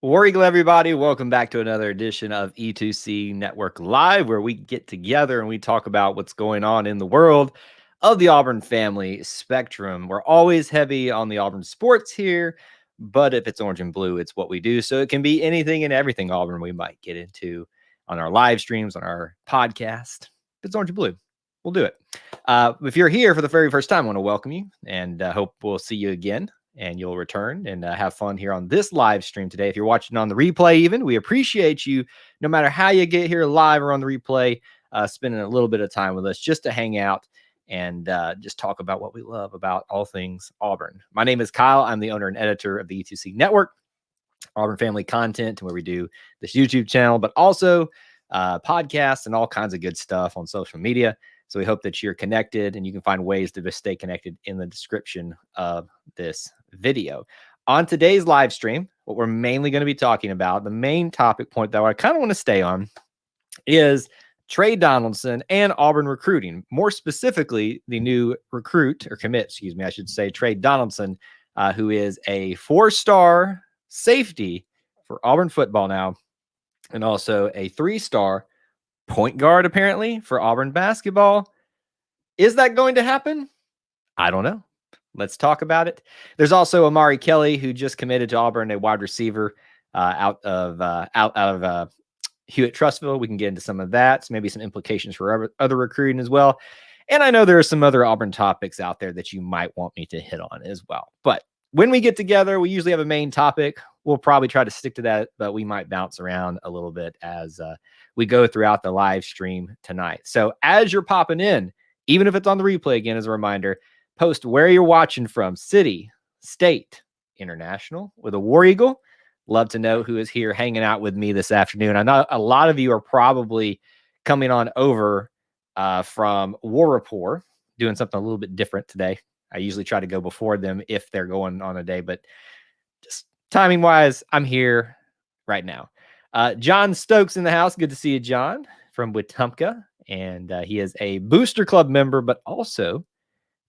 War Eagle, everybody. Welcome back to another edition of E2C Network Live, where we get together and we talk about what's going on in the world of the Auburn family spectrum. We're always heavy on the Auburn sports here, but if it's orange and blue, it's what we do. So it can be anything and everything Auburn we might get into on our live streams, on our podcast. If it's orange and blue, we'll do it. If you're here for the very first time, I want to welcome you and hope we'll see you again. And you'll return and have fun here on this live stream today. If you're watching on the replay, even, we appreciate you, no matter how you get here live or on the replay, spending a little bit of time with us just to hang out and just talk about what we love about all things Auburn. My name is Kyle. I'm the owner and editor of the E2C Network, Auburn Family Content, where we do this YouTube channel, but also podcasts and all kinds of good stuff on social media. So we hope that you're connected, and you can find ways to stay connected in the description of this video. On today's live stream, what we're mainly going to be talking about, the main topic point that I kind of want to stay on, is Tre Donaldson and Auburn recruiting. More specifically, the new recruit, or commit, excuse me, I should say, Tre Donaldson, who is a 4-star safety for Auburn football now, and also a 3-star point guard, apparently, for Auburn basketball. Is that going to happen? I don't know. Let's talk about it. There's also Omari Kelly, who just committed to Auburn, a wide receiver out of Hewitt-Trussville. We can get into some of that. So maybe some implications for other recruiting as well. And I know there are some other Auburn topics out there that you might want me to hit on as well. But when we get together, we usually have a main topic. We'll probably try to stick to that, but we might bounce around a little bit as we go throughout the live stream tonight. So as you're popping in, even if it's on the replay, again, as a reminder, post where you're watching from: city, state, international, with a War Eagle. Love to know who is here hanging out with me this afternoon. I know a lot of you are probably coming on over from War Rapport, doing something a little bit different today. I usually try to go before them if they're going on a day, but just timing wise, I'm here right now. John Stokes in the house. Good to see you, John, from Wetumpka. And he is a Booster Club member, but also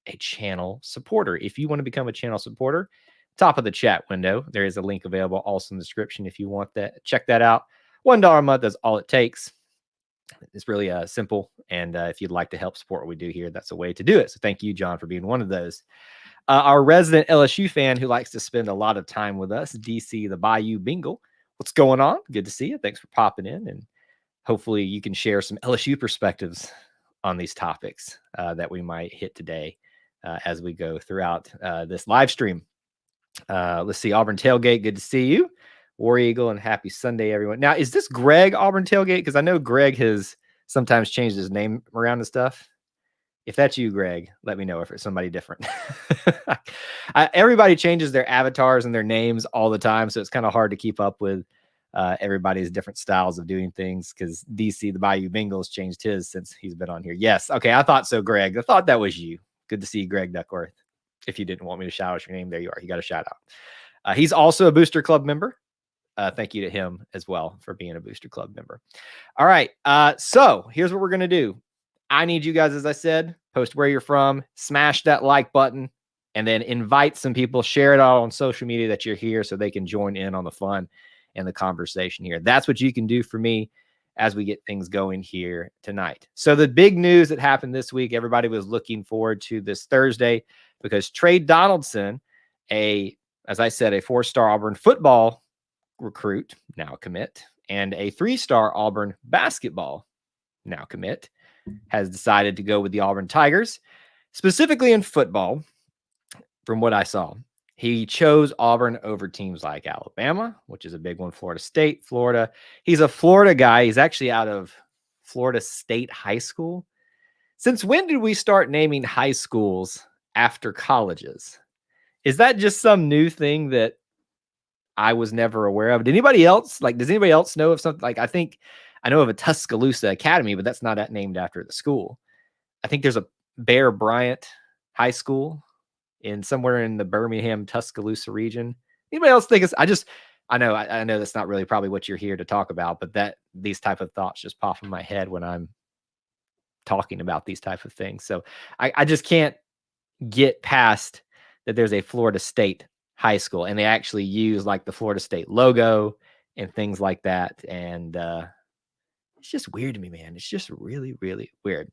a channel supporter. If you want to become a channel supporter, top of the chat window, there is a link available also in the description if you want that. Check that out. $1 a month is all it takes. It's really simple. And if you'd like to help support what we do here, that's a way to do it. So thank you, John, for being one of those. Our resident LSU fan who likes to spend a lot of time with us, DC the Bayou Bingle. What's going on? Good to see you. Thanks for popping in. And hopefully you can share some LSU perspectives on these topics that we might hit today as we go throughout this live stream. Let's see. Auburn Tailgate. Good to see you. War Eagle, and happy Sunday, everyone. Now, is this Greg Auburn Tailgate? Because I know Greg has sometimes changed his name around and stuff. If that's you, Greg, let me know if it's somebody different. Everybody changes their avatars and their names all the time, so it's kind of hard to keep up with everybody's different styles of doing things, because DC, the Bayou Bengals, changed his since he's been on here. Yes. Okay, I thought so, Greg. I thought that was you. Good to see you, Greg Duckworth. If you didn't want me to shout out your name, there you are. You got a shout out. He's also a Booster Club member. Thank you to him as well for being a Booster Club member. All right. So here's what we're going to do. I need you guys, as I said, post where you're from, smash that like button, and then invite some people, share it all on social media that you're here so they can join in on the fun and the conversation here. That's what you can do for me as we get things going here tonight. So the big news that happened this week, everybody was looking forward to this Thursday, because Tre Donaldson, as I said, a 4-star Auburn football recruit, now commit, and a 3-star Auburn basketball, now commit, has decided to go with the Auburn Tigers. Specifically in football, from what I saw, he chose Auburn over teams like Alabama, which is a big one, Florida State, Florida. He's a Florida guy. He's actually out of Florida State High School. Since when did we start naming high schools after colleges? Is that just some new thing that I was never aware of? Did anybody else, does anybody else know of something? I know of a Tuscaloosa Academy, but that's not named after the school. I think there's a Bear Bryant High School somewhere in the Birmingham, Tuscaloosa region. Anybody else think I know that's not really probably what you're here to talk about, but these type of thoughts just pop in my head when I'm talking about these type of things. So I just can't get past that there's a Florida State High School, and they actually use the Florida State logo and things like that. And it's just weird to me, man. It's just really, really weird.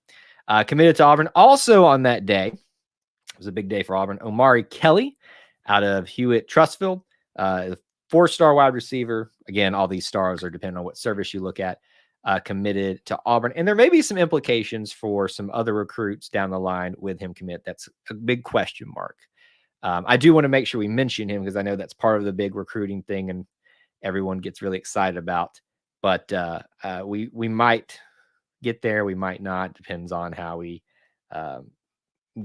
Committed to Auburn. Also on that day, it was a big day for Auburn. Omari Kelly out of Hewitt-Trussville, 4-star wide receiver. Again, all these stars are depending on what service you look at. Committed to Auburn. And there may be some implications for some other recruits down the line with him commit. That's a big question mark. I do want to make sure we mention him because I know that's part of the big recruiting thing and everyone gets really excited about. But we might get there. We might not. Depends on how we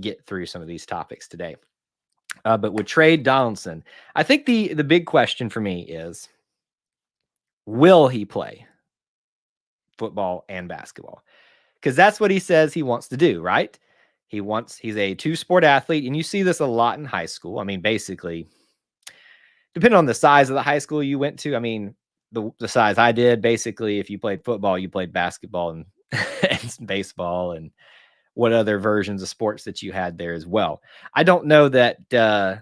get through some of these topics today. But with Tre Donaldson, I think the big question for me is, will he play football and basketball? Because that's what he says he wants to do, right? He's a 2-sport athlete, and you see this a lot in high school. I mean, basically, depending on the size of the high school you went to, I mean, the size I did, basically, if you played football, you played basketball and, and baseball and what other versions of sports that you had there as well. I don't know that, that's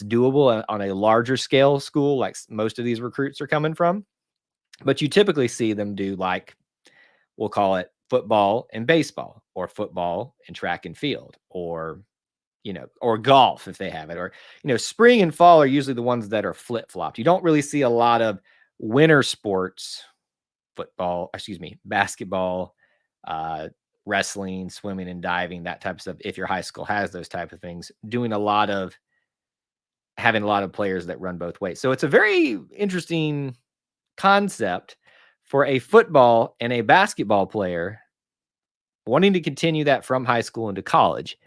doable on a larger scale school like most of these recruits are coming from. But you typically see them do, like, we'll call it football and baseball, or football and track and field, or golf if they have it, or, spring and fall are usually the ones that are flip-flopped. You don't really see a lot of winter sports, basketball, wrestling, swimming and diving, that type of stuff. If your high school has those type of things, having a lot of players that run both ways. So it's a very interesting concept for a football and a basketball player wanting to continue that from high school into college.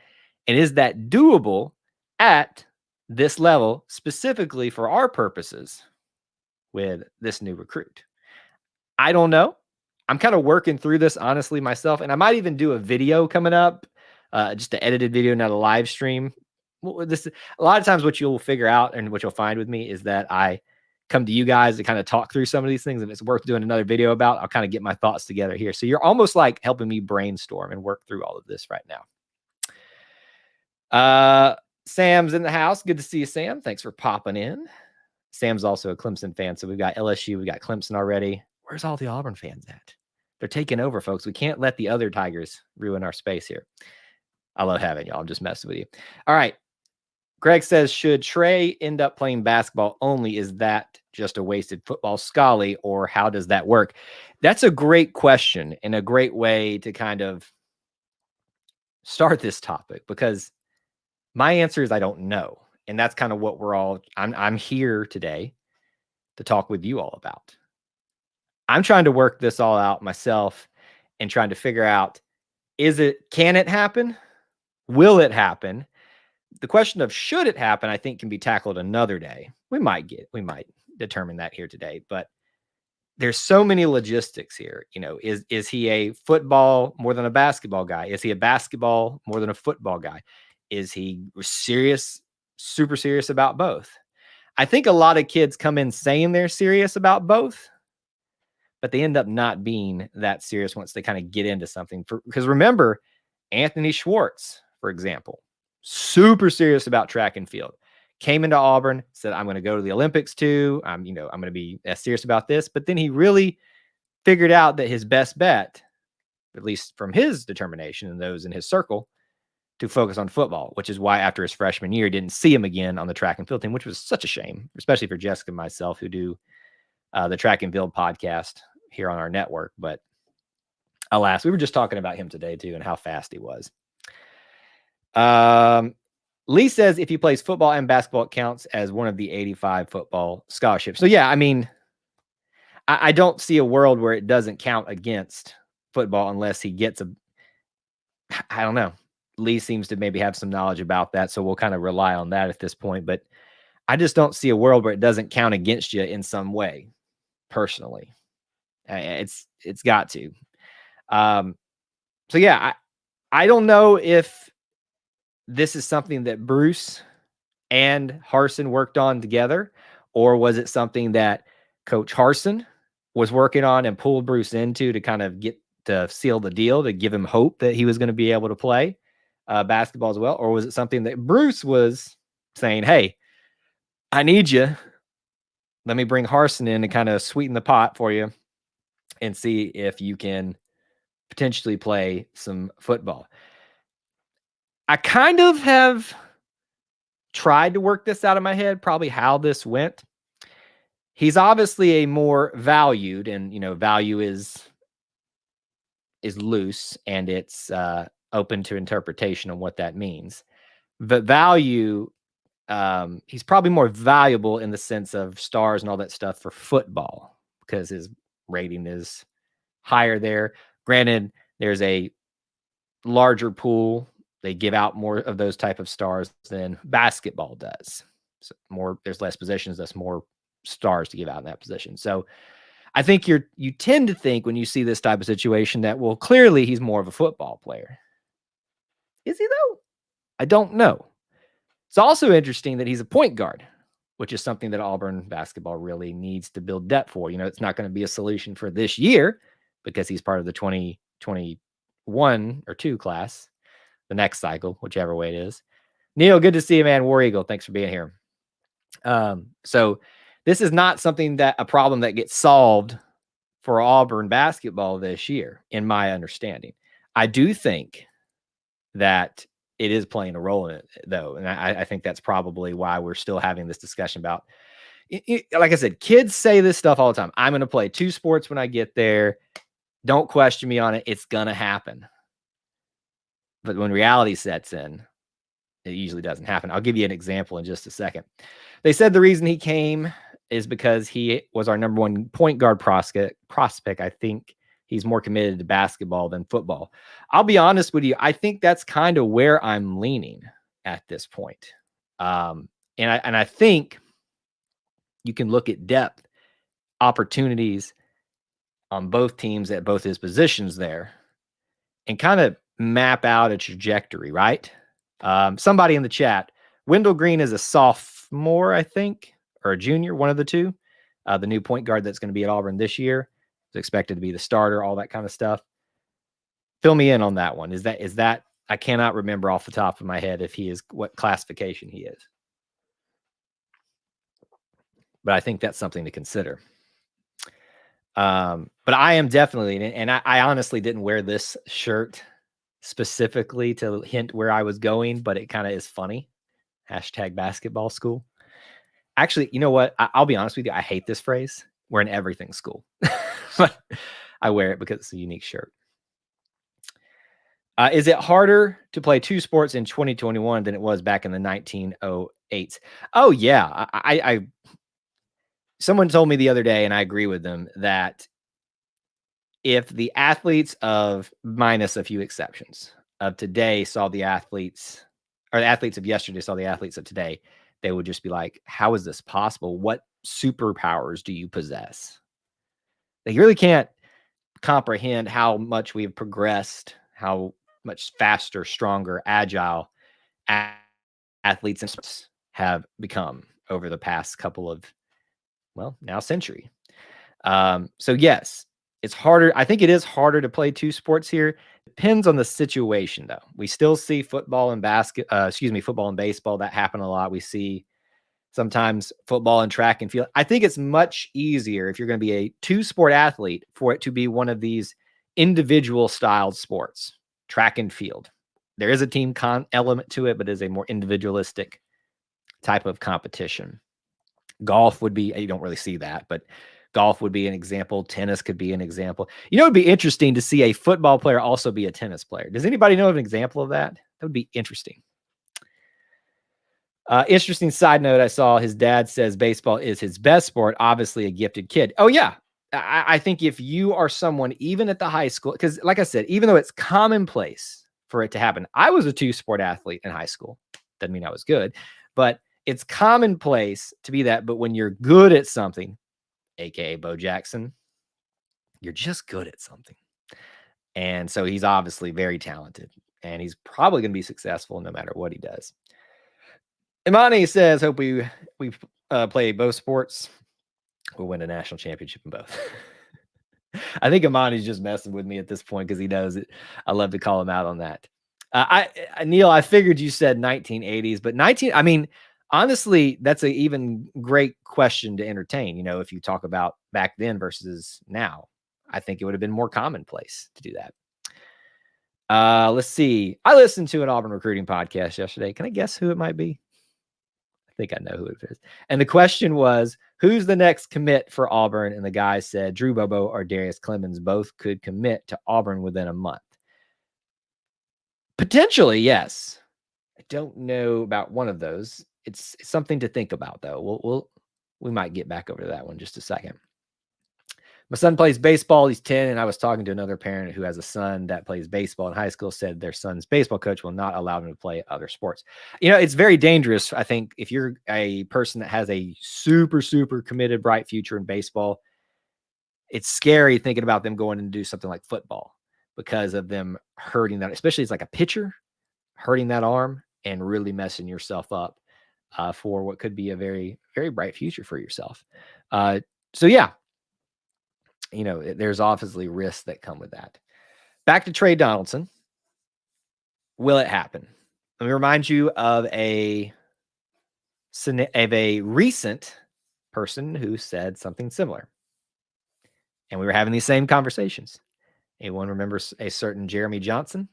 And is that doable at this level, specifically for our purposes with this new recruit? I don't know. I'm kind of working through this honestly myself, and I might even do a video coming up, just an edited video, not a live stream. A lot of times what you'll figure out and what you'll find with me is that I come to you guys to kind of talk through some of these things. If it's worth doing another video about, I'll kind of get my thoughts together here. So you're almost like helping me brainstorm and work through all of this right now. Sam's in the house. Good to see you, Sam. Thanks for popping in. Sam's also a Clemson fan. So we've got LSU, we got Clemson already. Where's all the Auburn fans at? They're taking over, folks. We can't let the other Tigers ruin our space here. I love having y'all. I'm just messing with you. All right. Greg says, should Trey end up playing basketball only? Is that just a wasted football scully, or how does that work? That's a great question and a great way to kind of start this topic, because my answer is I don't know. And that's kind of what I'm here today to talk with you all about. I'm trying to work this all out myself and trying to figure out, can it happen? Will it happen? The question of should it happen, I think, can be tackled another day. We might determine that here today, but there's so many logistics here. Is he a football more than a basketball guy? Is he a basketball more than a football guy? Is he super serious about both? I think a lot of kids come in saying they're serious about both, but they end up not being that serious once they kind of get into something. Because remember, Anthony Schwartz, for example, super serious about track and field. Came into Auburn, said, I'm going to go to the Olympics too. I'm going to be as serious about this. But then he really figured out that his best bet, at least from his determination and those in his circle, to focus on football, which is why after his freshman year, didn't see him again on the track and field team, which was such a shame, especially for Jessica and myself, who do the track and field podcast here on our network. But alas, we were just talking about him today too, and how fast he was. Lee says if he plays football and basketball, it counts as one of the 85 football scholarships. So yeah, I mean, I don't see a world where it doesn't count against football unless he gets I don't know. Lee seems to maybe have some knowledge about that, so we'll kind of rely on that at this point. But I just don't see a world where it doesn't count against you in some way, personally. It's got to. So yeah, I don't know if this is something that Bruce and Harsin worked on together, or was it something that Coach Harsin was working on and pulled Bruce into to kind of get to seal the deal, to give him hope that he was going to be able to play basketball as well? Or was it something that Bruce was saying, hey, I need you. let me bring Harsin in to kind of sweeten the pot for you and see if you can potentially play some football. I kind of have tried to work this out of my head, probably how this went. He's obviously a more valued, and value is loose and it's open to interpretation on what that means. But value, he's probably more valuable in the sense of stars and all that stuff for football because his rating is higher there. Granted, there's a larger pool. They give out more of those type of stars than basketball does. So there's less positions, that's more stars to give out in that position. So I think you tend to think when you see this type of situation that, well, clearly he's more of a football player. Is he though? I don't know. It's also interesting that he's a point guard, which is something that Auburn basketball really needs to build depth for. It's not going to be a solution for this year because he's part of the 2021 or 2 class, the next cycle, whichever way it is. Neil, good to see you, man. War Eagle, thanks for being here. So this is not a problem that gets solved for Auburn basketball this year, in my understanding. I do think that it is playing a role in it, though. And I think that's probably why we're still having this discussion about it. Like I said, kids say this stuff all the time. I'm going to play 2 sports when I get there. Don't question me on it. It's going to happen. But when reality sets in, it usually doesn't happen. I'll give you an example in just a second. They said the reason he came is because he was our number 1 point guard prospect. I think he's more committed to basketball than football. I'll be honest with you. I think that's kind of where I'm leaning at this point. And I think you can look at depth, opportunities on both teams at both his positions there and kind of map out a trajectory, right? Somebody in the chat, Wendell Green is a sophomore, I think, or a junior, one of the two. The new point guard that's going to be at Auburn this year is expected to be the starter, all that kind of stuff. Fill me in on that one. Is that I cannot remember off the top of my head if he is what classification he is. But I think that's something to consider. But I am definitely, and I honestly didn't wear this shirt specifically to hint where I was going, but it kind of is funny. #basketball school. Actually, you know what? I'll be honest with you. I hate this phrase. We're in everything school. But I wear it because it's a unique shirt. Is it harder to play 2 sports in 2021 than it was back in the 1908s? Oh, yeah. I someone told me the other day, and I agree with them, that if the athletes of, minus a few exceptions, of today saw the athletes, or the athletes of yesterday saw the athletes of today, they would just be like, how is this possible? What superpowers do you possess? They really can't comprehend how much we've progressed, how much faster, stronger, agile athletes and sports have become over the past couple of, well, now century. So yes, it's harder. I think it is harder to play 2 sports here. Depends on the situation, though. We still see football and football and baseball. That happen a lot. We see sometimes football and track and field. I think it's much easier if you're going to be a 2-sport athlete for it to be one of these individual styled sports, track and field. There is a team element to it, but it is a more individualistic type of competition. Golf would be, you don't really see that, but golf would be an example. Tennis could be an example. It would be interesting to see a football player also be a tennis player. Does anybody know of an example of that? That would be interesting. Interesting side note, I saw his dad says baseball is his best sport, obviously a gifted kid. Oh, yeah. I think if you are someone, even at the high school, because like I said, even though it's commonplace for it to happen, I was a 2-sport athlete in high school. Doesn't mean I was good, but it's commonplace to be that. But when you're good at something, AKA Bo Jackson, you're just good at something. And so he's obviously very talented, and he's probably going to be successful no matter what he does. Imani says, hope we play both sports. We'll win a national championship in both. I think Imani's just messing with me at this point because he knows it. I love to call him out on that. Neil, I figured you said 1980s, but Honestly, that's an even great question to entertain. If you talk about back then versus now, I think it would have been more commonplace to do that. Let's see. I listened to an Auburn recruiting podcast yesterday. Can I guess who it might be? I think I know who it is. And the question was, who's the next commit for Auburn? And the guy said Drew Bobo or Darius Clemens both could commit to Auburn within a month. Potentially, yes. I don't know about one of those. It's something to think about, though. We might get back over to that one in just a second. My son plays baseball. He's 10, and I was talking to another parent who has a son that plays baseball in high school, said their son's baseball coach will not allow them to play other sports. It's very dangerous, I think, if you're a person that has a super, super committed, bright future in baseball. It's scary thinking about them going and do something like football because of them hurting that, especially as like a pitcher, hurting that arm and really messing yourself up for what could be a very, very bright future for yourself. So yeah, there's obviously risks that come with that. Back to Tre Donaldson. Will it happen? Let me remind you of a recent person who said something similar. And we were having these same conversations. Anyone remembers a certain Jeremy Johnson?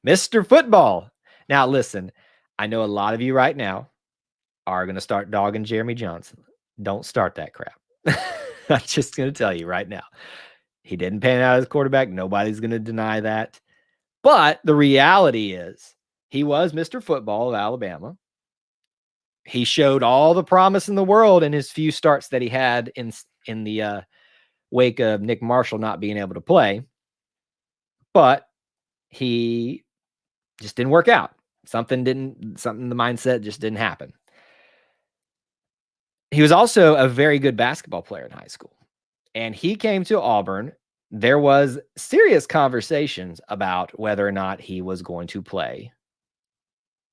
Mr. Football. Now, listen, I know a lot of you right now are going to start dogging Jeremy Johnson. Don't start that crap. I'm just going to tell you right now. He didn't pan out as quarterback. Nobody's going to deny that. But the reality is he was Mr. Football of Alabama. He showed all the promise in the world in his few starts that he had in the wake of Nick Marshall not being able to play. But he just didn't work out. Something the mindset just didn't happen. He was also a very good basketball player in high school. And he came to Auburn. There was serious conversations about whether or not he was going to play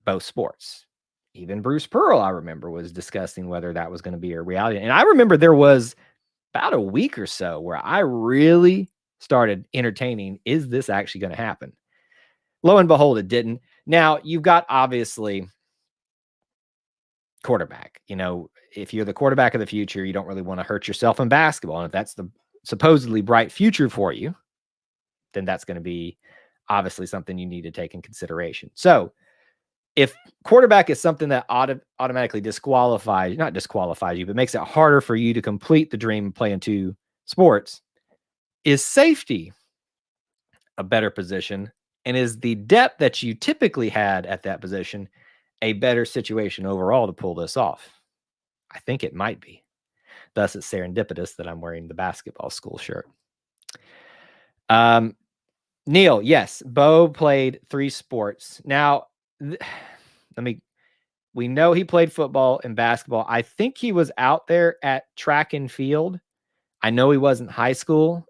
both sports. Even Bruce Pearl, I remember, was discussing whether that was going to be a reality. And I remember there was about a week or so where I really started entertaining, is this actually going to happen? Lo and behold, it didn't. Now, you've got, obviously, quarterback. If you're the quarterback of the future, you don't really want to hurt yourself in basketball. And if that's the supposedly bright future for you, then that's going to be obviously something you need to take in consideration. So if quarterback is something that automatically not disqualifies you, but makes it harder for you to complete the dream of playing two sports, is safety a better position? And is the depth that you typically had at that position a better situation overall to pull this off? I think it might be. Thus, it's serendipitous that I'm wearing the basketball school shirt. Neil, yes, Bo played 3 sports. Now, we know he played football and basketball. I think he was out there at track and field. I know he was in high school.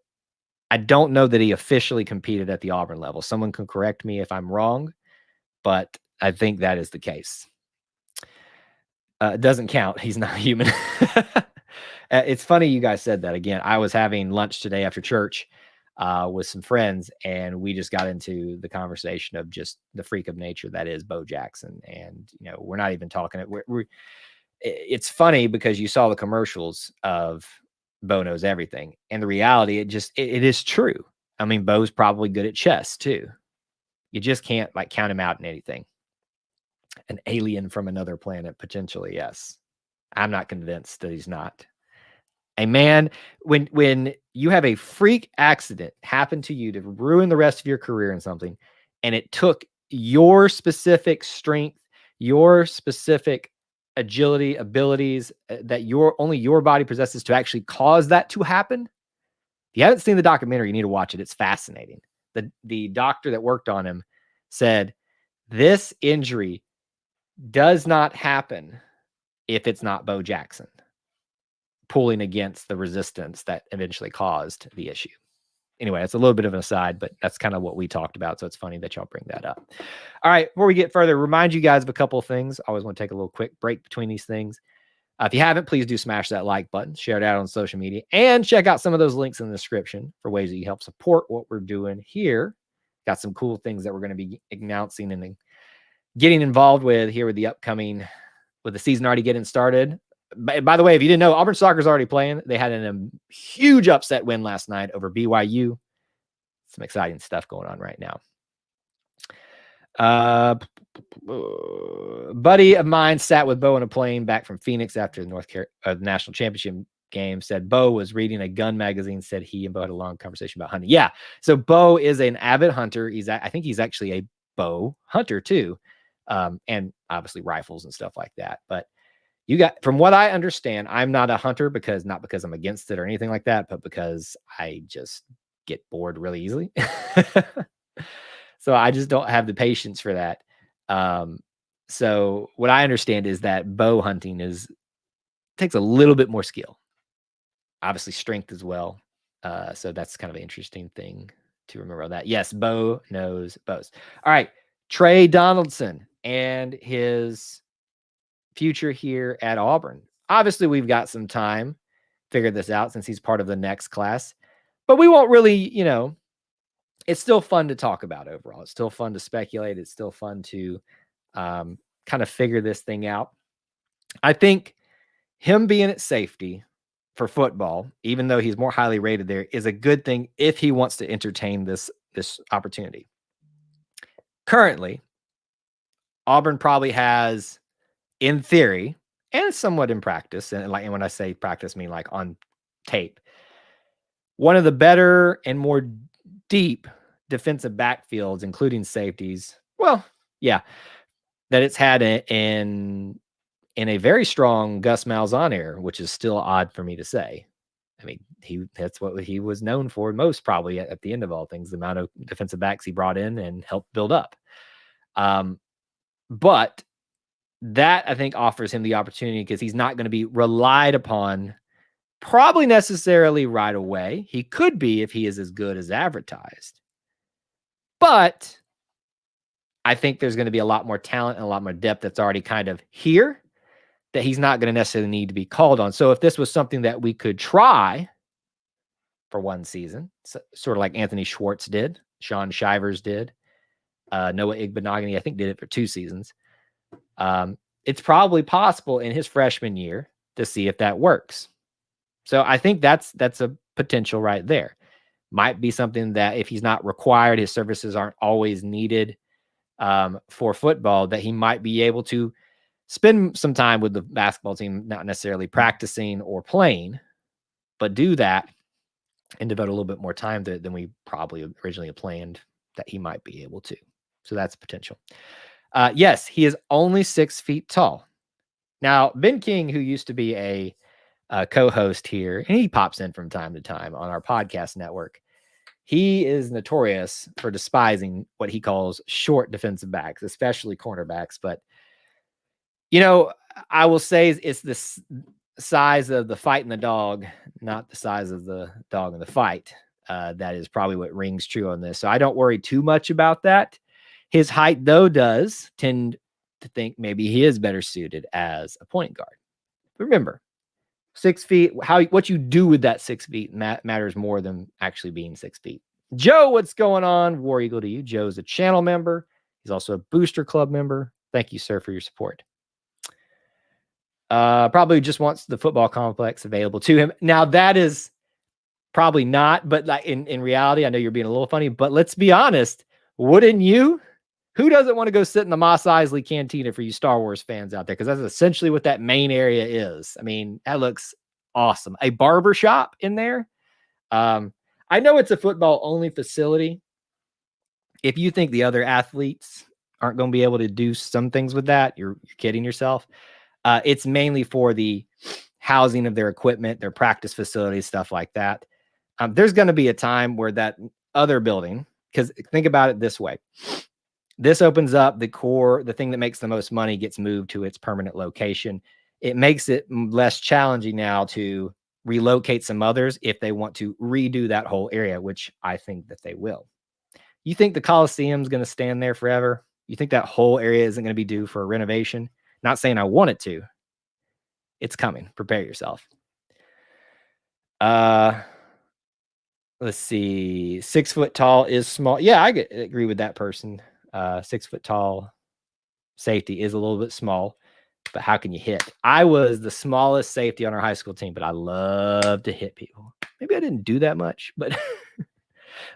I don't know that he officially competed at the Auburn level. Someone can correct me if I'm wrong, but I think that is the case. It doesn't count. He's not human. It's funny you guys said that. Again, I was having lunch today after church with some friends, and we just got into the conversation of just the freak of nature that is Bo Jackson. And, we're not even talking. It's funny because you saw the commercials of Bo knows everything. And the reality, it is true. I mean, Bo's probably good at chess too. You just can't count him out in anything. An alien from another planet, potentially, yes. I'm not convinced that he's not. A man, when you have a freak accident happen to you to ruin the rest of your career in something, and it took your specific strength, your specific agility, abilities that only your body possesses to actually cause that to happen. If you haven't seen the documentary, you need to watch it. It's fascinating. The doctor that worked on him said, this injury does not happen if it's not Bo Jackson pulling against the resistance that eventually caused the issue. Anyway, it's a little bit of an aside, but that's kind of what we talked about. So it's funny that y'all bring that up. All right, before we get further, remind you guys of a couple of things. I always want to take a little quick break between these things. If you haven't, please do smash that like button, share it out on social media, and check out some of those links in the description for ways that you help support what we're doing here. Got some cool things that we're going to be announcing and getting involved with here with the season already getting started. By the way, if you didn't know, Auburn soccer is already playing. They had a huge upset win last night over BYU. Some exciting stuff going on right now. Buddy of mine sat with Bo in a plane back from Phoenix after the national championship game. Said Bo was reading a gun magazine. Said he and Bo had a long conversation about hunting. Yeah, so Bo is an avid hunter. I think he's actually a bow hunter too, and obviously rifles and stuff like that. But from what I understand, I'm not a hunter not because I'm against it or anything like that, but because I just get bored really easily. So I just don't have the patience for that. So what I understand is that bow hunting takes a little bit more skill, obviously strength as well. So that's kind of an interesting thing to remember that. Yes, Bo knows bows. All right, Tre Donaldson and his future here at Auburn. Obviously, we've got some time to figure this out since he's part of the next class, but we won't really, it's still fun to talk about overall. It's still fun to speculate. It's still fun to kind of figure this thing out. I think him being at safety for football, even though he's more highly rated there, is a good thing if he wants to entertain this opportunity. Currently, Auburn probably has, in theory, and somewhat in practice, and when I say practice, I mean like on tape, one of the better and more deep defensive backfields, including safeties. Well, yeah, that it's had in a very strong Gus Malzahn era, which is still odd for me to say. I mean, that's what he was known for most, probably at the end of all things, the amount of defensive backs he brought in and helped build up. But that, I think, offers him the opportunity because he's not going to be relied upon probably necessarily right away. He could be if he is as good as advertised. But I think there's going to be a lot more talent and a lot more depth that's already kind of here that he's not going to necessarily need to be called on. So if this was something that we could try for one season, sort of like Anthony Schwartz did, Sean Shivers did, Noah Igbenogany, I think, did it for 2 seasons. It's probably possible in his freshman year to see if that works. So I think that's a potential right there. Might be something that if he's not required, his services aren't always needed for football, that he might be able to spend some time with the basketball team, not necessarily practicing or playing, but do that and devote a little bit more time than we probably originally planned that he might be able to. So that's potential. Yes, he is only 6 feet tall. Now, Ben King, who used to be a co-host here, and he pops in from time to time on our podcast network, he is notorious for despising what he calls short defensive backs, especially cornerbacks. But, I will say it's the size of the fight and the dog, not the size of the dog and the fight. That is probably what rings true on this. So I don't worry too much about that. His height, though, does tend to think maybe he is better suited as a point guard. Remember, 6 feet, what you do with that 6 feet matters more than actually being 6 feet. Joe, what's going on? War Eagle to you. Joe's a channel member. He's also a Booster Club member. Thank you, sir, for your support. Probably just wants the football complex available to him. Now, that is probably not, but like in reality, I know you're being a little funny, but let's be honest. Wouldn't you? Who doesn't want to go sit in the Mos Eisley Cantina for you Star Wars fans out there? Because that's essentially what that main area is. I mean, that looks awesome. A barber shop in there. I know it's a football-only facility. If you think the other athletes aren't going to be able to do some things with that, you're kidding yourself. It's mainly for the housing of their equipment, their practice facilities, stuff like that. There's going to be a time where that other building, because think about it this way. This opens up the thing that makes the most money gets moved to its permanent location. It makes it less challenging now to relocate some others if they want to redo that whole area, which I think that they will. You think the Coliseum is going to stand there forever? You think that whole area isn't going to be due for a renovation? Not saying I want it to. It's coming. Prepare yourself. Let's see. 6 foot tall is small. Yeah, I agree with that person. 6 foot tall Safety is a little bit small, but how can you hit? I was the smallest safety on our high school team, but I love to hit people. Maybe I didn't do that much, but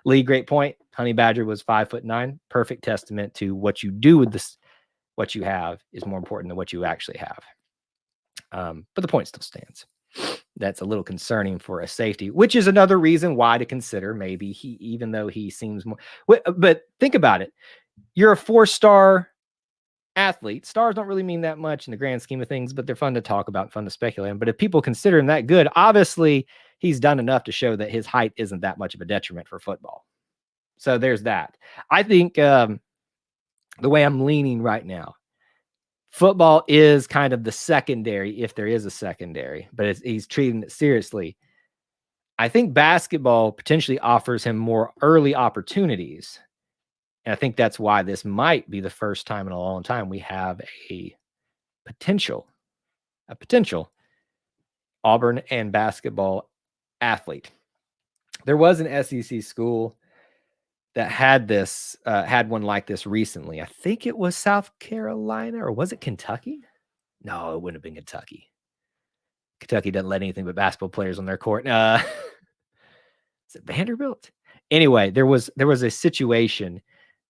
Lee, great point. Honey Badger was 5'9". Perfect testament to what you do with this. What you have is more important than what you actually have. But the point still stands. That's a little concerning for a safety, which is another reason why to consider maybe he, even though he seems more, but think about it. You're a 4-star athlete. Stars don't really mean that much in the grand scheme of things, but they're fun to talk about, fun to speculate on. But if people consider him that good, obviously he's done enough to show that his height isn't that much of a detriment for football. So there's that. I think the way I'm leaning right now, football is kind of the secondary, if there is a secondary, but he's treating it seriously. I think basketball potentially offers him more early opportunities. And I think that's why this might be the first time in a long time we have a potential Auburn and basketball athlete. There was an SEC school that had this, had one like this recently. I think it was South Carolina, or was it Kentucky? No, it wouldn't have been Kentucky. Kentucky doesn't let anything but basketball players on their court. Is it Vanderbilt? Anyway, there was a situation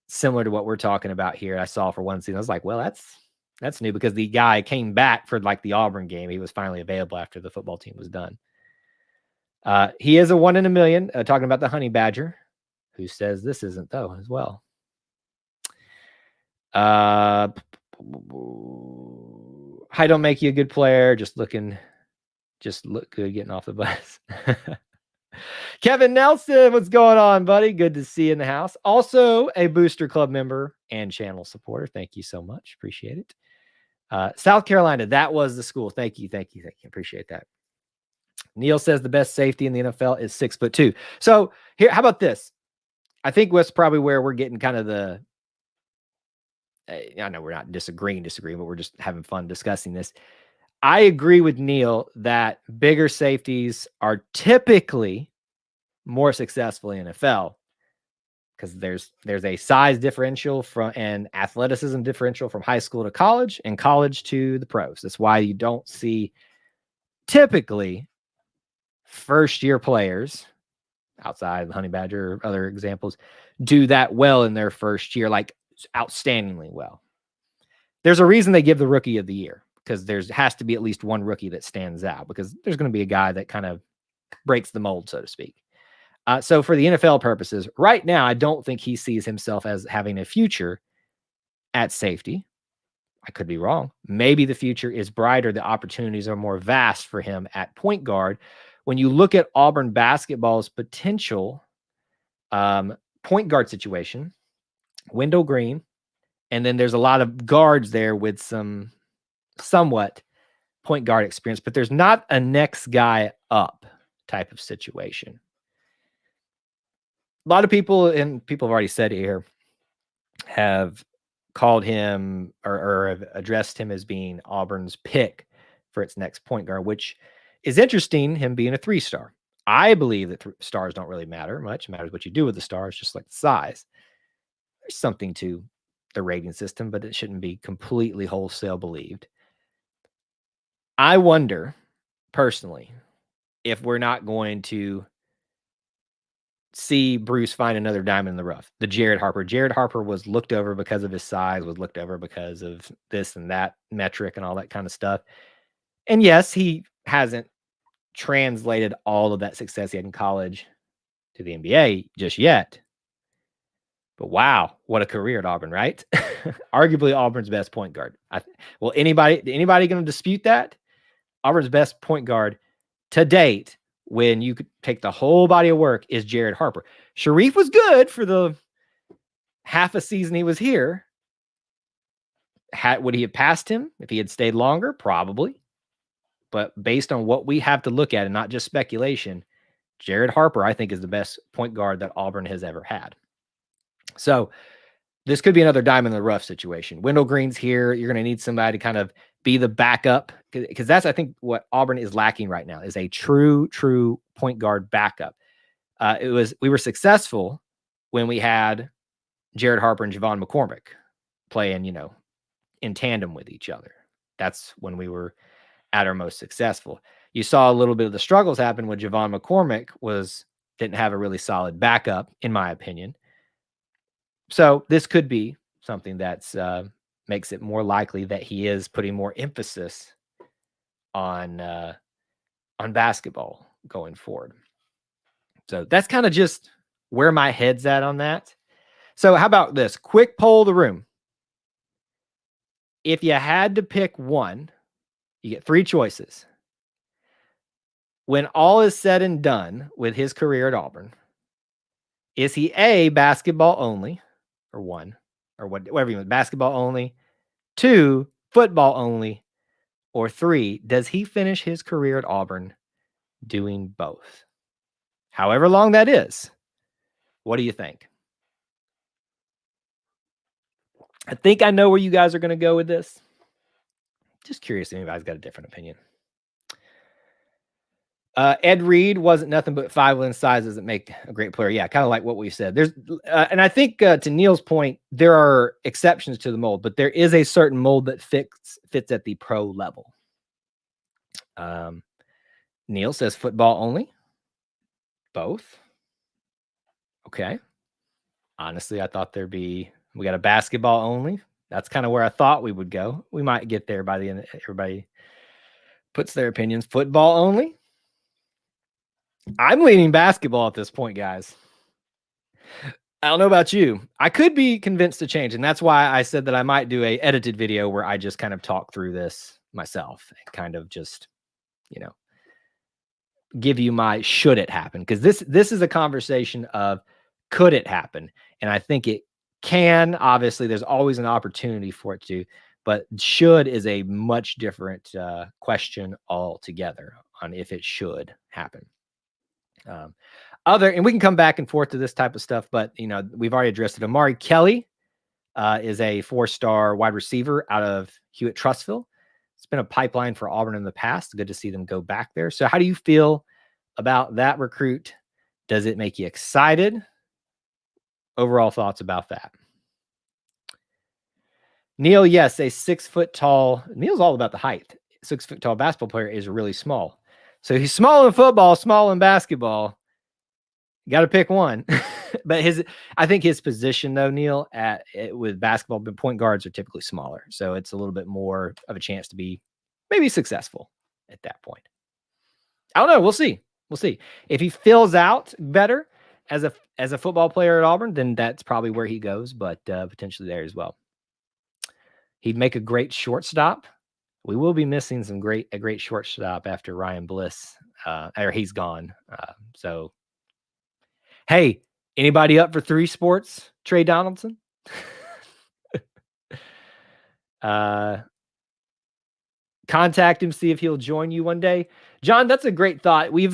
similar to what we're talking about here. I saw for one season. I was like, well, that's new, because the guy came back for like the Auburn game. He was finally available after the football team was done. He is a 1 in a million. Talking about the Honey Badger, who says this isn't though as well. Height don't make you a good player. Just look good getting off the bus. Kevin Nelson, what's going on, buddy? Good to see you in the house. Also a Booster Club member and channel supporter. Thank you so much. Appreciate it. South Carolina, that was the school. Thank you. Appreciate that. Neil says the best safety in the NFL is 6'2". So here, how about this? I think that's probably where we're getting kind of the, I know we're not disagreeing, but we're just having fun discussing this. I agree with Neil that bigger safeties are typically more successful in NFL, because there's a size differential and athleticism differential from high school to college and college to the pros. That's why you don't see typically first-year players outside of the Honey Badger or other examples do that well in their first year, like outstandingly well. There's a reason they give the rookie of the year, because there has to be at least one rookie that stands out, because there's going to be a guy that kind of breaks the mold, so to speak. So for the NFL purposes, right now, I don't think he sees himself as having a future at safety. I could be wrong. Maybe the future is brighter. The opportunities are more vast for him at point guard. When you look at Auburn basketball's potential point guard situation, Wendell Green, and then there's a lot of guards there with some somewhat point guard experience, but there's not a next guy up type of situation. A lot of people, and people have already said it here, have called him or have addressed him as being Auburn's pick for its next point guard, which is interesting, him being a 3-star. I believe that stars don't really matter much. It matters what you do with the stars, just like the size. There's something to the rating system, but it shouldn't be completely wholesale believed. I wonder, personally, if we're not going to see Bruce find another diamond in the rough. The Jared Harper. Jared Harper was looked over because of his size, was looked over because of this and that metric and all that kind of stuff. And yes, he hasn't translated all of that success he had in college to the NBA just yet. But wow, what a career at Auburn, right? Arguably Auburn's best point guard. Well, anybody going to dispute that? Auburn's best point guard to date, when you could take the whole body of work, is Jared Harper. Sharif was good for the half a season he was here. Would he have passed him if he had stayed longer? Probably. But based on what we have to look at and not just speculation, Jared Harper, I think, is the best point guard that Auburn has ever had. So this could be another diamond in the rough situation. Wendell Green's here. You're going to need somebody to kind of be the backup, because that's, I think, what Auburn is lacking right now, is a true point guard backup. We were successful when we had Jared Harper and Javon McCormick playing, in tandem with each other. That's when we were at our most successful. You saw a little bit of the struggles happen when Javon McCormick didn't have a really solid backup, in my opinion. So this could be something that's makes it more likely that he is putting more emphasis on basketball going forward. So that's kind of just where my head's at on that. So how about this? Quick poll of the room. If you had to pick one, you get 3 choices. When all is said and done with his career at Auburn, is he A, basketball only, or 1, or whatever you want, basketball only, 2, football only, or 3, does he finish his career at Auburn doing both? However long that is. What do you think? I think I know where you guys are going to go with this. Just curious if anybody's got a different opinion. Ed Reed wasn't nothing but 5'11" size doesn't make a great player. Yeah, kind of like what we said. There's, and I think to Neil's point, there are exceptions to the mold, but there is a certain mold that fits at the pro level. Neil says football only. Both. Okay. Honestly, I thought we got a basketball only. That's kind of where I thought we would go. We might get there by the end. Everybody puts their opinions. Football only. I'm leaning basketball at this point, guys. I don't know about you. I could be convinced to change, and that's why I said that I might do a edited video where I just kind of talk through this myself and kind of just, give you my should it happen, because this is a conversation of could it happen, and I think it can. Obviously, there's always an opportunity for it to, but should is a much different question altogether on if it should happen. And we can come back and forth to this type of stuff, but we've already addressed it. Omari Kelly is a 4-star wide receiver out of Hewitt-Trussville. It's been a pipeline for Auburn in the past. Good to see them go back there. So how do you feel about that recruit? Does it make you excited? Overall thoughts about that? Neil, yes, a 6 foot tall. Neil's all about the height. 6 foot tall basketball player is really small. So he's small in football, small in basketball. You got to pick one. But I think his position, though, Neil, with basketball, point guards are typically smaller. So it's a little bit more of a chance to be maybe successful at that point. I don't know. We'll see. We'll see. If he fills out better as a football player at Auburn, then that's probably where he goes, but potentially there as well. He'd make a great shortstop. We will be missing a great shortstop after Ryan Bliss, or he's gone. So, hey, anybody up for 3 sports? Tre Donaldson? Contact him, see if he'll join you one day. John, that's a great thought. We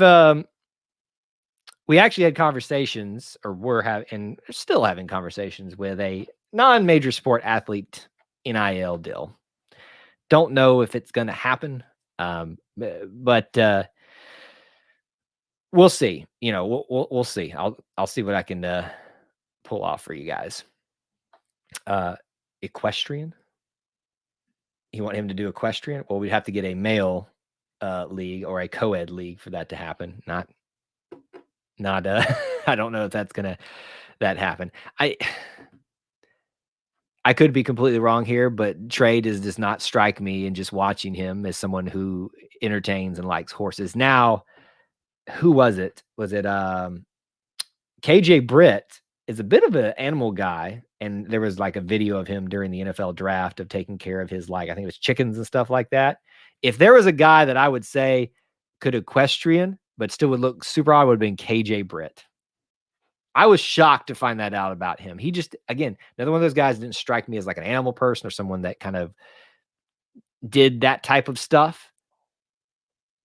actually had conversations, or we're still having conversations with a non-major sport athlete NIL deal. Don't know if it's going to happen, but we'll see. We'll see. I'll see what I can pull off for you guys. Equestrian. You want him to do equestrian? Well, we'd have to get a male league or a co-ed league for that to happen. Not. I don't know if that's gonna happen. I could be completely wrong here, but Trey does not strike me, and just watching him, as someone who entertains and likes horses. Now, who was it? Was it KJ Britt is a bit of an animal guy, and there was like a video of him during the NFL draft of taking care of his, I think it was chickens and stuff like that. If there was a guy that I would say could equestrian, but still would look super odd, would have been KJ Britt. I was shocked to find that out about him. He just, again, another one of those guys didn't strike me as like an animal person or someone that kind of did that type of stuff.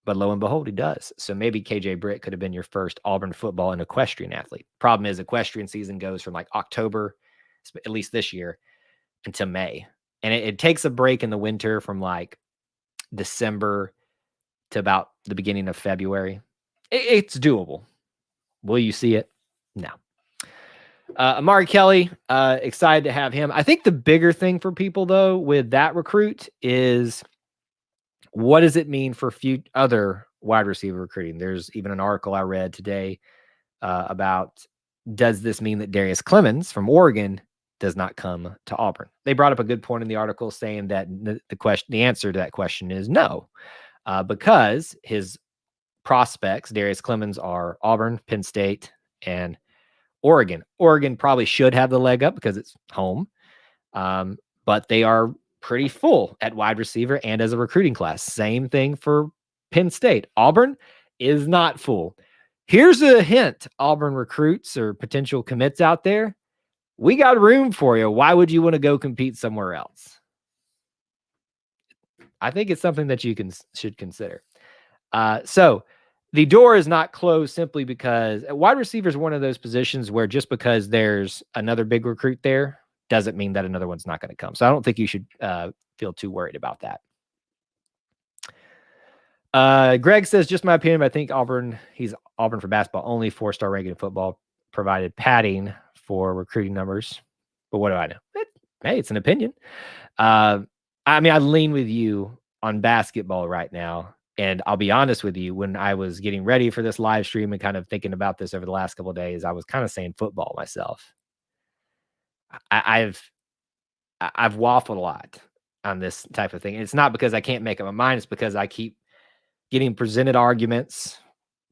But lo and behold, he does. So maybe KJ Britt could have been your first Auburn football and equestrian athlete. Problem is, equestrian season goes from October, at least this year, until May. And it takes a break in the winter from December to about the beginning of February. It's doable. Will you see it? No. Omari Kelly, excited to have him. I think the bigger thing for people, though, with that recruit is what does it mean for other wide receiver recruiting? There's even an article I read today about, does this mean that Darius Clemens from Oregon does not come to Auburn? They brought up a good point in the article saying that the answer to that question is no, because his prospects, Darius Clemens, are Auburn, Penn State, and Oregon. Oregon probably should have the leg up because it's home, but they are pretty full at wide receiver and as a recruiting class. Same thing for Penn State. Auburn is not full. Here's a hint, Auburn recruits or potential commits out there. We got room for you. Why would you want to go compete somewhere else? I think it's something that you should consider. So the door is not closed simply because wide receiver is one of those positions where just because there's another big recruit there doesn't mean that another one's not going to come. So I don't think you should feel too worried about that. Greg says, just my opinion, but I think he's Auburn for basketball only, 4-star ranking in football, provided padding for recruiting numbers. But what do I know? Hey, it's an opinion. I mean, I lean with you on basketball right now. And I'll be honest with you, when I was getting ready for this live stream and kind of thinking about this over the last couple of days, I was kind of saying football myself. I've waffled a lot on this type of thing. And it's not because I can't make up my mind. It's because I keep getting presented arguments,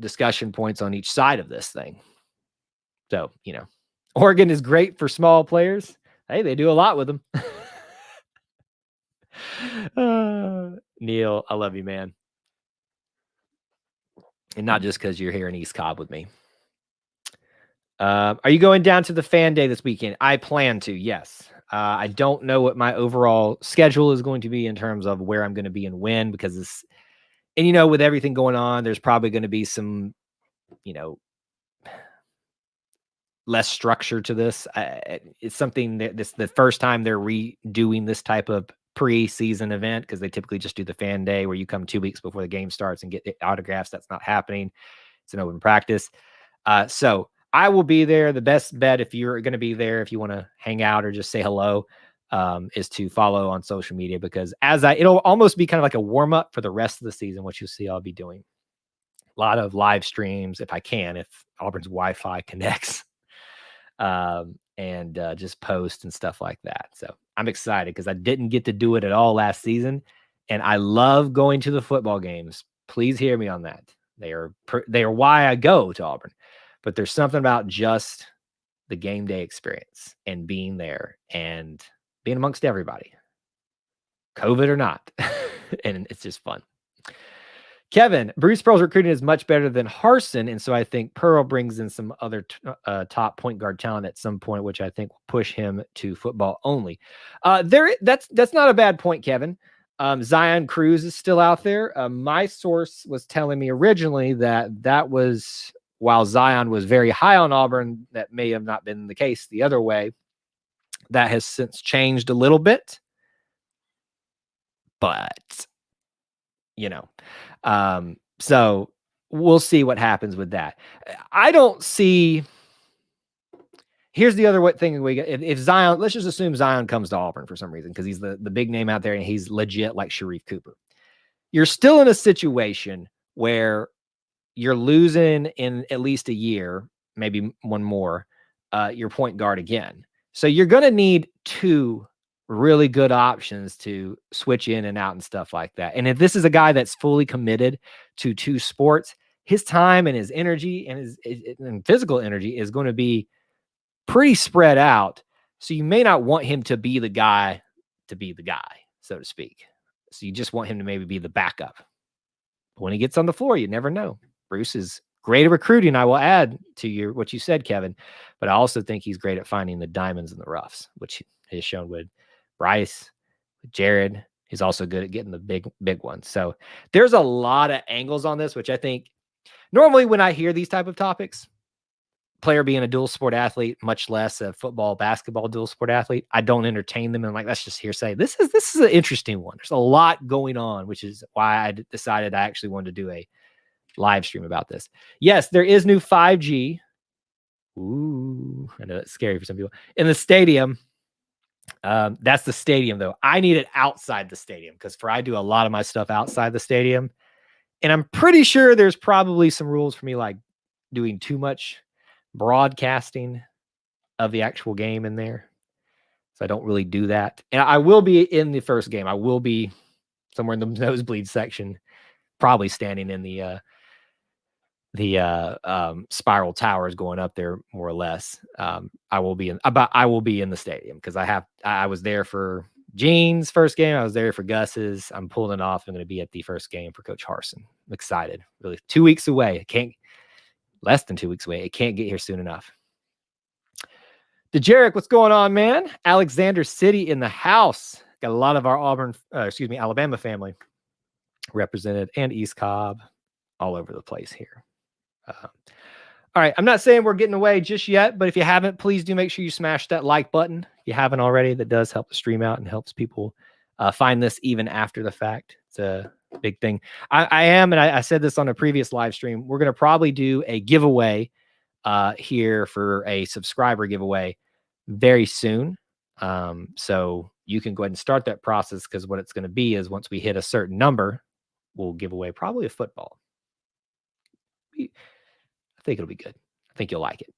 discussion points on each side of this thing. So, Oregon is great for small players. Hey, they do a lot with them. Neil, I love you, man. And not just because you're here in East Cobb with me. Are you going down to the fan day this weekend? I plan to, yes. I don't know what my overall schedule is going to be in terms of where I'm going to be and when, because with everything going on, there's probably going to be some, less structure to this. It's something that this the first time they're redoing this type of pre-season event, because they typically just do the fan day where you come 2 weeks before the game starts and get autographs. That's not happening. It's an open practice. So I will be there. The best bet, if you're going to be there, if you want to hang out or just say hello, is to follow on social media, because it'll almost be kind of like a warm up for the rest of the season, which you'll see I'll be doing. A lot of live streams if I can, if Auburn's Wi-Fi connects, and just post and stuff like that. So I'm excited because I didn't get to do it at all last season, and I love going to the football games. Please hear me on that. They are why I go to Auburn, but there's something about just the game day experience and being there and being amongst everybody, COVID or not. And it's just fun. Kevin, Bruce Pearl's recruiting is much better than Harsin, and so I think Pearl brings in some other top point guard talent at some point, which I think will push him to football only. That's not a bad point, Kevin. Zion Cruz is still out there. My source was telling me originally that was, while Zion was very high on Auburn, that may have not been the case the other way. That has since changed a little bit, but so we'll see what happens with that. I don't see. Here's the other thing we get. If Zion, let's just assume Zion comes to Auburn for some reason, because he's the big name out there and he's legit like Sharif Cooper. You're still in a situation where you're losing in at least a year, maybe one more, your point guard again. So you're going to need two really good options to switch in and out and stuff like that. And if this is a guy that's fully committed to two sports, his time and his energy and his physical energy is going to be pretty spread out. So you may not want him to be the guy, so to speak. So you just want him to maybe be the backup. But when he gets on the floor, you never know. Bruce is great at recruiting, I will add to what you said, Kevin. But I also think he's great at finding the diamonds in the roughs, which he has shown with Bryce, with Jared. He's also good at getting the big ones. So there's a lot of angles on this, which I think normally when I hear these type of topics, player being a dual sport athlete, much less a football, basketball dual sport athlete, I don't entertain them. And I'm like, that's just hearsay. This is an interesting one. There's a lot going on, which is why I decided I actually wanted to do a live stream about this. Yes, there is new 5G Ooh, I know that's scary for some people. In the stadium, that's the stadium, though. I need it outside the stadium because I do a lot of my stuff outside the stadium. And I'm pretty sure there's probably some rules for me, like doing too much broadcasting of the actual game in there. So I don't really do that. And I will be in the first game. I will be somewhere in the nosebleed section, probably standing in the spiral towers going up there, more or less. I will be in the stadium because I was there for Gene's first game. I was there for Gus's. I'm pulling it off. I'm going to be at the first game for Coach Harsin. I'm excited. Really, 2 weeks away. Less than 2 weeks away. It can't get here soon enough. DeJarek, what's going on, man? Alexander City in the house. Got a lot of our Alabama family represented, and East Cobb, all over the place here. All right, I'm not saying we're getting away just yet, but if you haven't, please do make sure you smash that like button. If you haven't already, that does help the stream out and helps people find this even after the fact. It's a big thing. I said this on a previous live stream, we're going to probably do a giveaway here for a subscriber giveaway very soon. So you can go ahead and start that process, because what it's going to be is once we hit a certain number, we'll give away probably a football. I think it'll be good. I think you'll like it.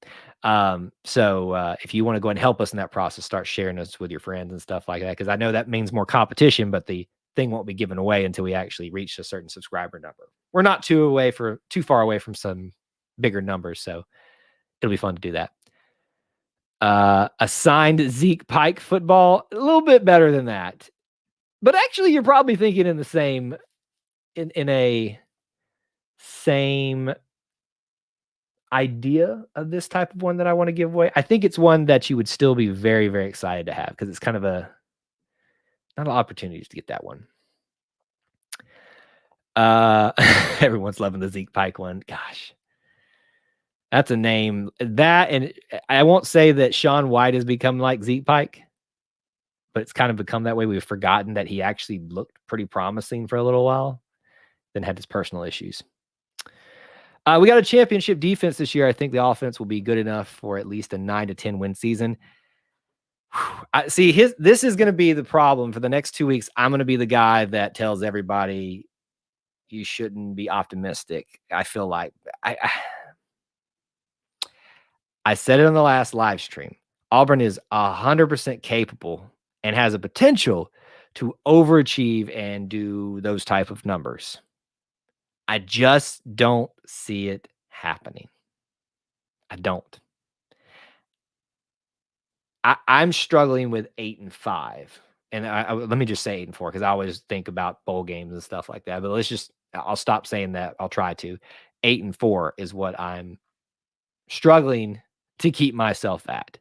So if you want to go ahead and help us in that process, start sharing us with your friends and stuff like that, because I know that means more competition, but the thing won't be given away until we actually reach a certain subscriber number. We're not too far away from some bigger numbers, so it'll be fun to do that. Assigned Zeke Pike football, a little bit better than that, but actually you're probably thinking in a same idea of this type of one that I want to give away. I think it's one that you would still be very, very excited to have, because it's kind of not a lot of opportunities to get that one. Everyone's loving the Zeke Pike one. Gosh, that's a name. That, and I won't say that Sean White has become like Zeke Pike, but it's kind of become that way. We've forgotten that he actually looked pretty promising for a little while, then had his personal issues. We got a championship defense this year. I think the offense will be good enough for at least a 9 to 10 win season. This is going to be the problem for the next 2 weeks. I'm going to be the guy that tells everybody you shouldn't be optimistic. I feel like I said it on the last live stream. Auburn is 100% capable and has a potential to overachieve and do those type of numbers. I just don't see it happening. I don't. I'm struggling with 8-5, and let me just say 8-4, because I always think about bowl games and stuff like that. But I'll stop saying that. I'll try to. 8-4 is what I'm struggling to keep myself at.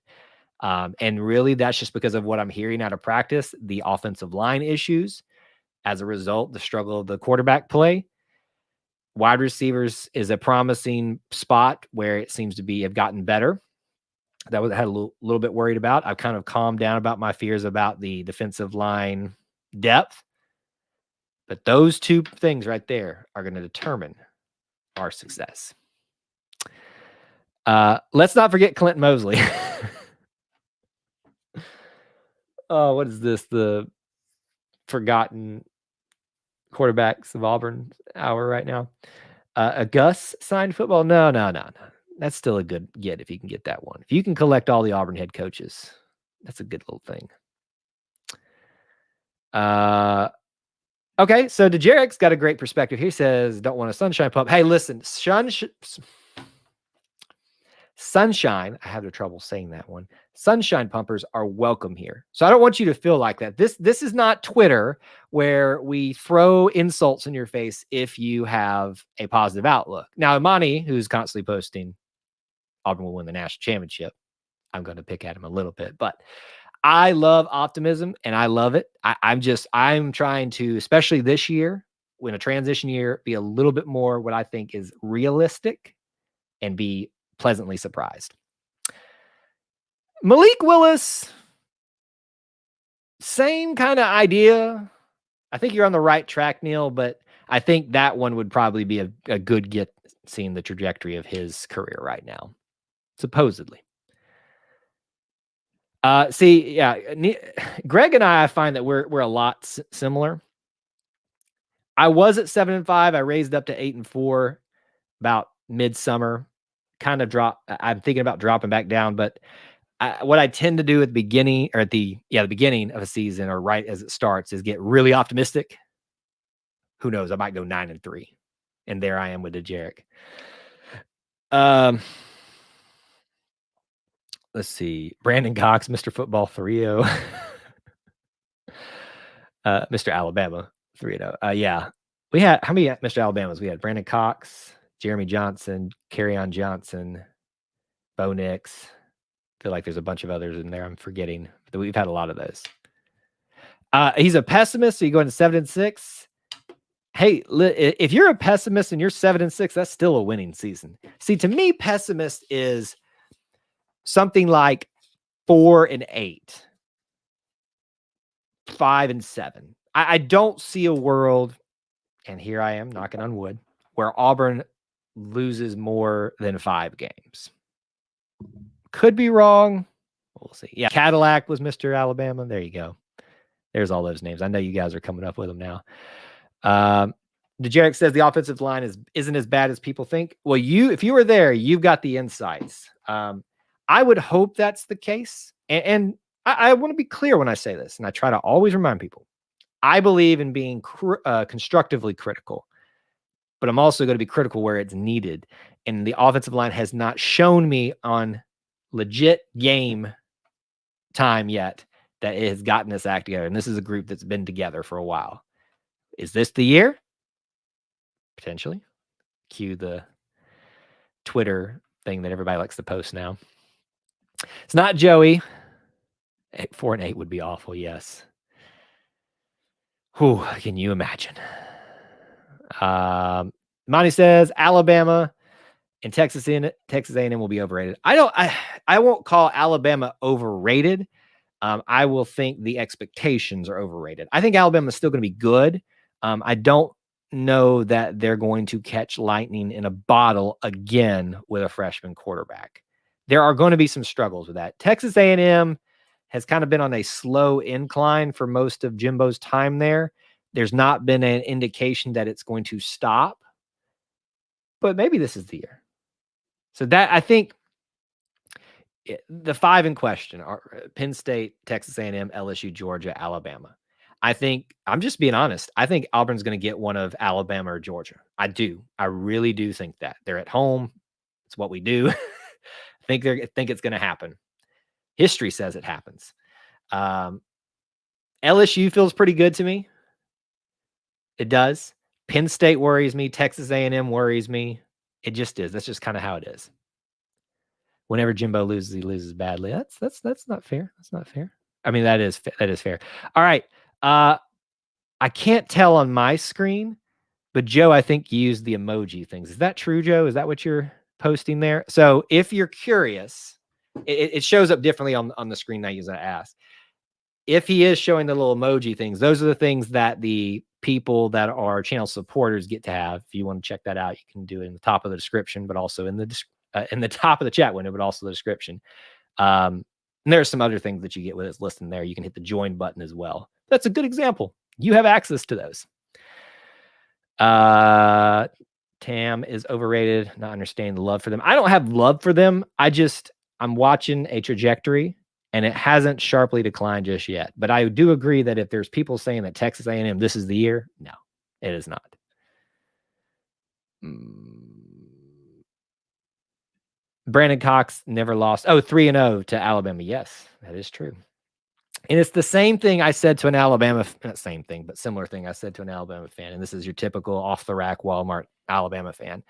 And really, that's just because of what I'm hearing out of practice, the offensive line issues. As a result, the struggle of the quarterback play. Wide receivers is a promising spot where it seems to have gotten better. That was I had a little bit worried about. I've kind of calmed down about my fears about the defensive line depth. But those two things right there are going to determine our success. Let's not forget Clint Mosley. Oh, what is this? The forgotten quarterbacks of Auburn hour right now. A Gus signed football? No. That's still a good get if you can get that one. If you can collect all the Auburn head coaches, that's a good little thing. Okay, so DeJarek's got a great perspective. He says, don't want a sunshine pump. Hey, listen, sunshine, I have the trouble saying that one. Sunshine pumpers are welcome here. So I don't want you to feel like that. This is not Twitter where we throw insults in your face if you have a positive outlook. Now, Imani, who's constantly posting Auburn will win the national championship, I'm going to pick at him a little bit, but I love optimism and I love it. I'm trying to, especially this year, in a transition year, be a little bit more what I think is realistic and be pleasantly surprised. Malik Willis, same kind of idea. I think you're on the right track, Neil, but I think that one would probably be a good get, seeing the trajectory of his career right now. Supposedly. See, yeah, Greg and I find that we're a lot similar. I was at 7-5. I raised up to 8-4 about midsummer. Kind of I'm thinking about dropping back down, but what I tend to do at the beginning or the beginning of a season or right as it starts is get really optimistic. Who knows? I might go 9-3, and there I am with Dejerick. Let's see. Brandon Cox, Mr. Football 3-0. Mr. Alabama 3-0. Yeah. We had how many Mr. Alabamas? We had Brandon Cox, Jeremy Johnson, Kerryon Johnson, Bo Nix. I feel like there's a bunch of others in there I'm forgetting. But we've had a lot of those. He's a pessimist, so you go into 7-6. Hey, if you're a pessimist and you're 7-6, that's still a winning season. See, to me, pessimist is something like 4-8, 5-7. I don't see a world, and here I am knocking on wood, where Auburn loses more than 5 games. Could be wrong. We'll see. Yeah, Cadillac was Mr. Alabama. There you go. There's all those names. I know you guys are coming up with them now. Dejerick says the offensive line isn't as bad as people think. Well, if you were there, you've got the insights. I would hope that's the case. And I want to be clear when I say this, and I try to always remind people, I believe in being constructively critical, but I'm also going to be critical where it's needed. And the offensive line has not shown me on legit game time yet that it has gotten this act together. And this is a group that's been together for a while. Is this the year? Potentially. Cue the Twitter thing that everybody likes to post now. It's not Joey. 4-8 would be awful, yes. Whew, can you imagine? Monty says Alabama and Texas A&M will be overrated. I won't call Alabama overrated. I will think the expectations are overrated. I think Alabama is still going to be good. I don't know that they're going to catch lightning in a bottle again with a freshman quarterback. There are going to be some struggles with that. Texas A&M has kind of been on a slow incline for most of Jimbo's time there. There's not been an indication that it's going to stop, but maybe this is the year. So that I think the 5 in question are Penn State, Texas A&M, LSU, Georgia, Alabama. I think, I'm just being honest, I think Auburn's going to get one of Alabama or Georgia. I do. I really do think that. They're at home. It's what we do. I think it's going to happen. History says it happens. LSU feels pretty good to me. It does. Penn State worries me. Texas A&M worries me. It just is. That's just kind of how it is. Whenever Jimbo loses, he loses badly. That's not fair. That's not fair. I mean, that is fair. All right. I can't tell on my screen, but Joe, I think you used the emoji things. Is that true, Joe? Is that what you're posting there? So if you're curious, it shows up differently on the screen now as I asked. If he is showing the little emoji things, those are the things that the people that are channel supporters get to have. If you want to check that out, you can do it in the top of the description, but also in the top of the chat window, but also the description. And there's some other things that you get with it listed there. You can hit the join button as well. That's a good example. You have access to those. Tam is overrated. Not understanding the love for them. I don't have love for them. I'm watching a trajectory, and it hasn't sharply declined just yet. But I do agree that if there's people saying that Texas A&M, this is the year, no, it is not. Brandon Cox never lost. 3-0 to Alabama. Yes, that is true. And it's the same thing I said to an not same thing, but similar thing I said to an Alabama fan. And this is your typical off-the-rack Walmart Alabama fan.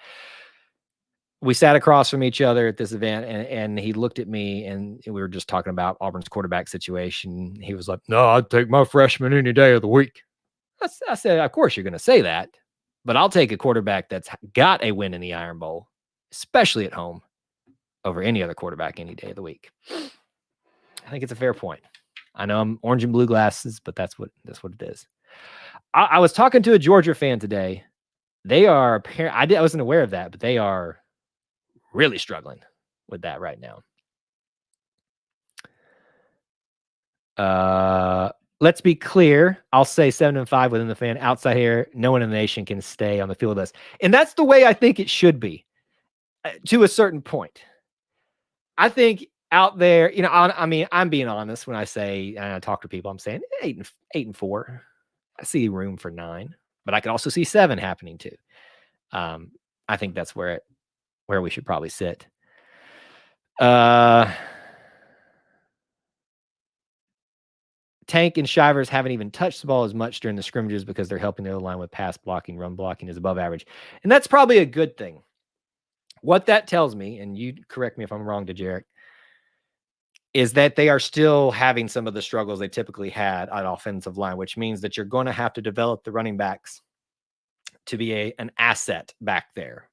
We sat across from each other at this event, and he looked at me, and we were just talking about Auburn's quarterback situation. He was like, "No, I'd take my freshman any day of the week." I said, "Of course you're going to say that, but I'll take a quarterback that's got a win in the Iron Bowl, especially at home, over any other quarterback any day of the week." I think it's a fair point. I know I'm orange and blue glasses, but that's what it is. I was talking to a Georgia fan today. They are I wasn't aware of that, but they are really struggling. with that right now. Let's be clear. I'll say 7-5 within the fan. Outside here, no one in the nation can stay on the field with us. And that's the way I think it should be to a certain point. I think out there, I mean, I'm being honest when I say, and I talk to people, I'm saying 8-4. I see room for 9, but I can also see 7 happening too. I think that's where we should probably sit. Tank and Shivers haven't even touched the ball as much during the scrimmages because they're helping the other line with pass blocking. Run blocking is above average. And that's probably a good thing. What that tells me, and you correct me if I'm wrong, DeJarek, is that they are still having some of the struggles they typically had on offensive line, which means that you're going to have to develop the running backs to be an asset back there.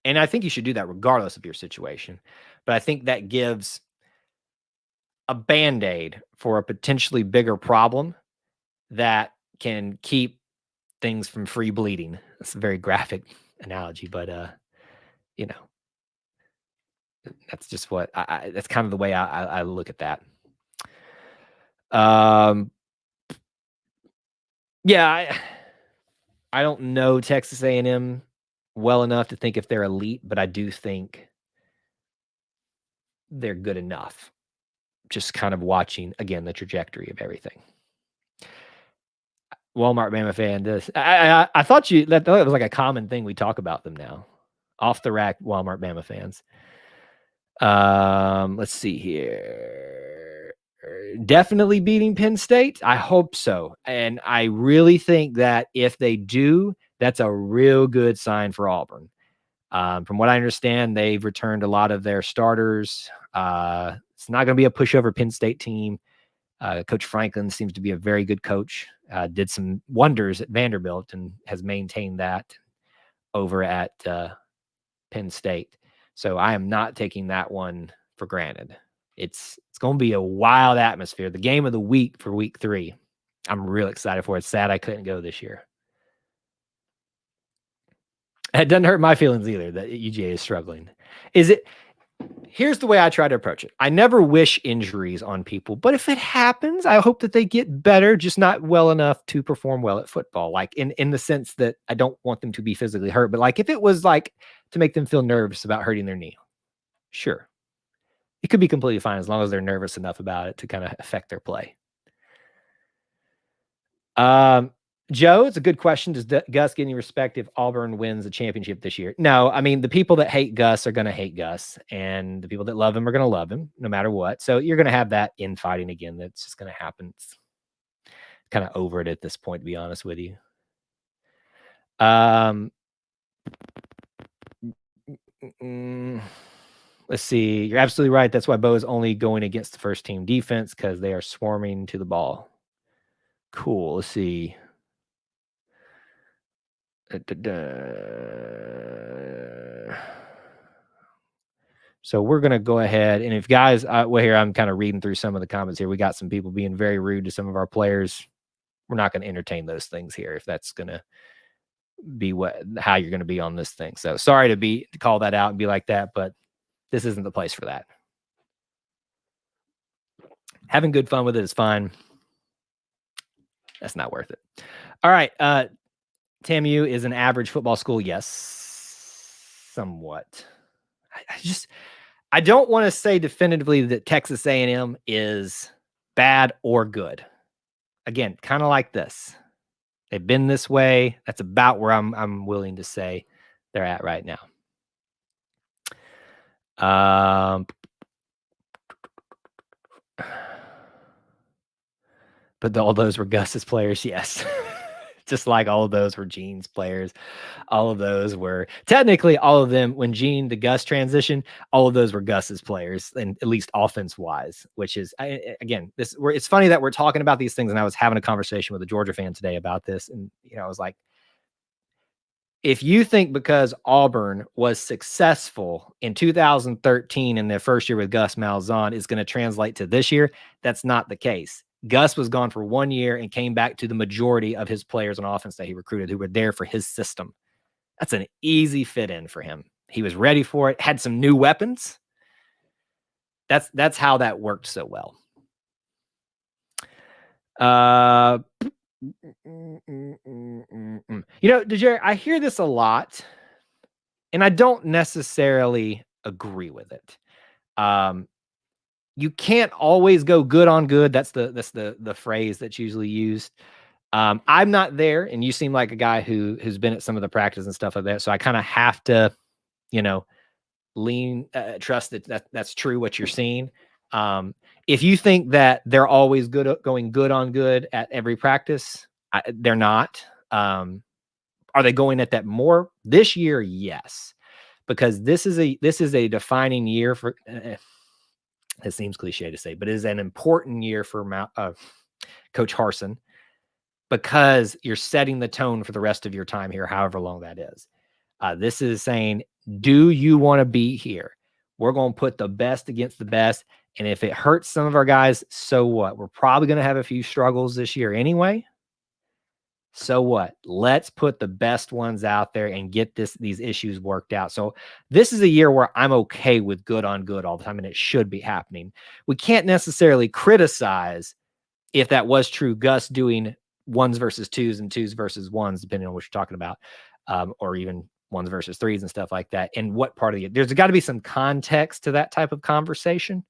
And I think you should do that regardless of your situation. But I think that gives a Band-Aid for a potentially bigger problem that can keep things from free bleeding. That's a very graphic analogy, but that's just what that's kind of the way I look at that. Yeah, I don't know Texas A&M well enough to think if they're elite, but I do think they're good enough. Just kind of watching, again, the trajectory of everything. Walmart Bama fan, this. I thought that was like a common thing we talk about them now. Off the rack Walmart Bama fans. Let's see here. Definitely beating Penn State. I hope so. And I really think that if they do, that's a real good sign for Auburn. From what I understand, they've returned a lot of their starters. It's not going to be a pushover Penn State team. Coach Franklin seems to be a very good coach. Did some wonders at Vanderbilt and has maintained that over at Penn State. So I am not taking that one for granted. It's going to be a wild atmosphere. The game of the week for week 3. I'm real excited for it. It's sad I couldn't go this year. It doesn't hurt my feelings either that UGA is struggling. Here's the way I try to approach it. I never wish injuries on people, but if it happens, I hope that they get better, just not well enough to perform well at football. Like in the sense that I don't want them to be physically hurt, but like if it was like to make them feel nervous about hurting their knee, sure. It could be completely fine as long as they're nervous enough about it to kind of affect their play. Joe, it's a good question. Does Gus get any respect if Auburn wins a championship this year? No, I mean, the people that hate Gus are going to hate Gus, and the people that love him are going to love him no matter what. So you're going to have that infighting again. That's just going to happen. It's kind of over it at this point, to be honest with you. Let's see. You're absolutely right. That's why Bo is only going against the first team defense because they are swarming to the ball. Cool. Let's see. So we're going to go ahead. And if guys, well, here, I'm kind of reading through some of the comments here. We got some people being very rude to some of our players. We're not going to entertain those things here if that's going to be how you're going to be on this thing. So sorry to call that out and be like that, but this isn't the place for that. Having good fun with it is fine. That's not worth it. All right. TAMU is an average football school. Yes, somewhat. I don't want to say definitively that Texas A&M is bad or good. Again, kind of like this. They've been this way. That's about where I'm willing to say they're at right now. But all those were Gus's players, yes. Just like all of those were Gene's players. All of those were technically all of them when Gene to Gus transition, all of those were Gus's players, and at least offense wise, which is again, it's funny that we're talking about these things. And I was having a conversation with a Georgia fan today about this. And, I was like, if you think because Auburn was successful in 2013 in their first year with Gus Malzahn is going to translate to this year, that's not the case. Gus was gone for 1 year and came back to the majority of his players on offense that he recruited who were there for his system. That's an easy fit in for him. He was ready for it, had some new weapons, That's how that worked so well. DeJarry, I hear this a lot, and I don't necessarily agree with it. You can't always go good on good. That's the phrase that's usually used. I'm not there, and you seem like a guy who's been at some of the practice and stuff like that. So I kind of have to, trust that's true what you're seeing. If you think that they're always going good on good at every practice, they're not. Are they going at that more this year? Yes, because this is a defining year for. It seems cliche to say, but it is an important year for Coach Harsin, because you're setting the tone for the rest of your time here, however long that is. This is saying, do you want to be here? We're going to put the best against the best. And if it hurts some of our guys, so what? We're probably going to have a few struggles this year anyway. So what? Let's put the best ones out there and get these issues worked out. So this is a year where I'm okay with good on good all the time, and it should be happening. We can't necessarily criticize, if that was true, Gus doing ones versus twos and twos versus ones, depending on what you're talking about, or even ones versus threes and stuff like that. And what part of it? There's got to be some context to that type of conversation.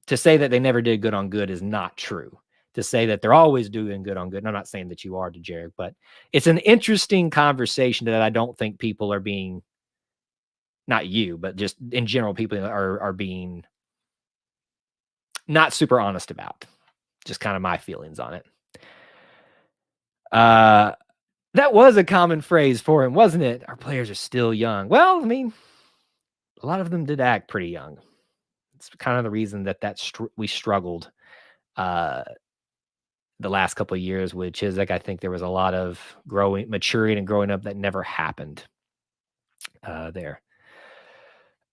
To say that they never did good on good is not true. To say that they're always doing good on good, and I'm not saying that you are, DeJarry, but it's an interesting conversation that I don't think people are being, not you, but just in general, people are being not super honest about. Just kind of my feelings on it. That was a common phrase for him, wasn't it? Our players are still young. Well, I mean, a lot of them did act pretty young. It's kind of the reason that we struggled the last couple of years with Chiswick. I think there was a lot of maturing and growing up that never happened there.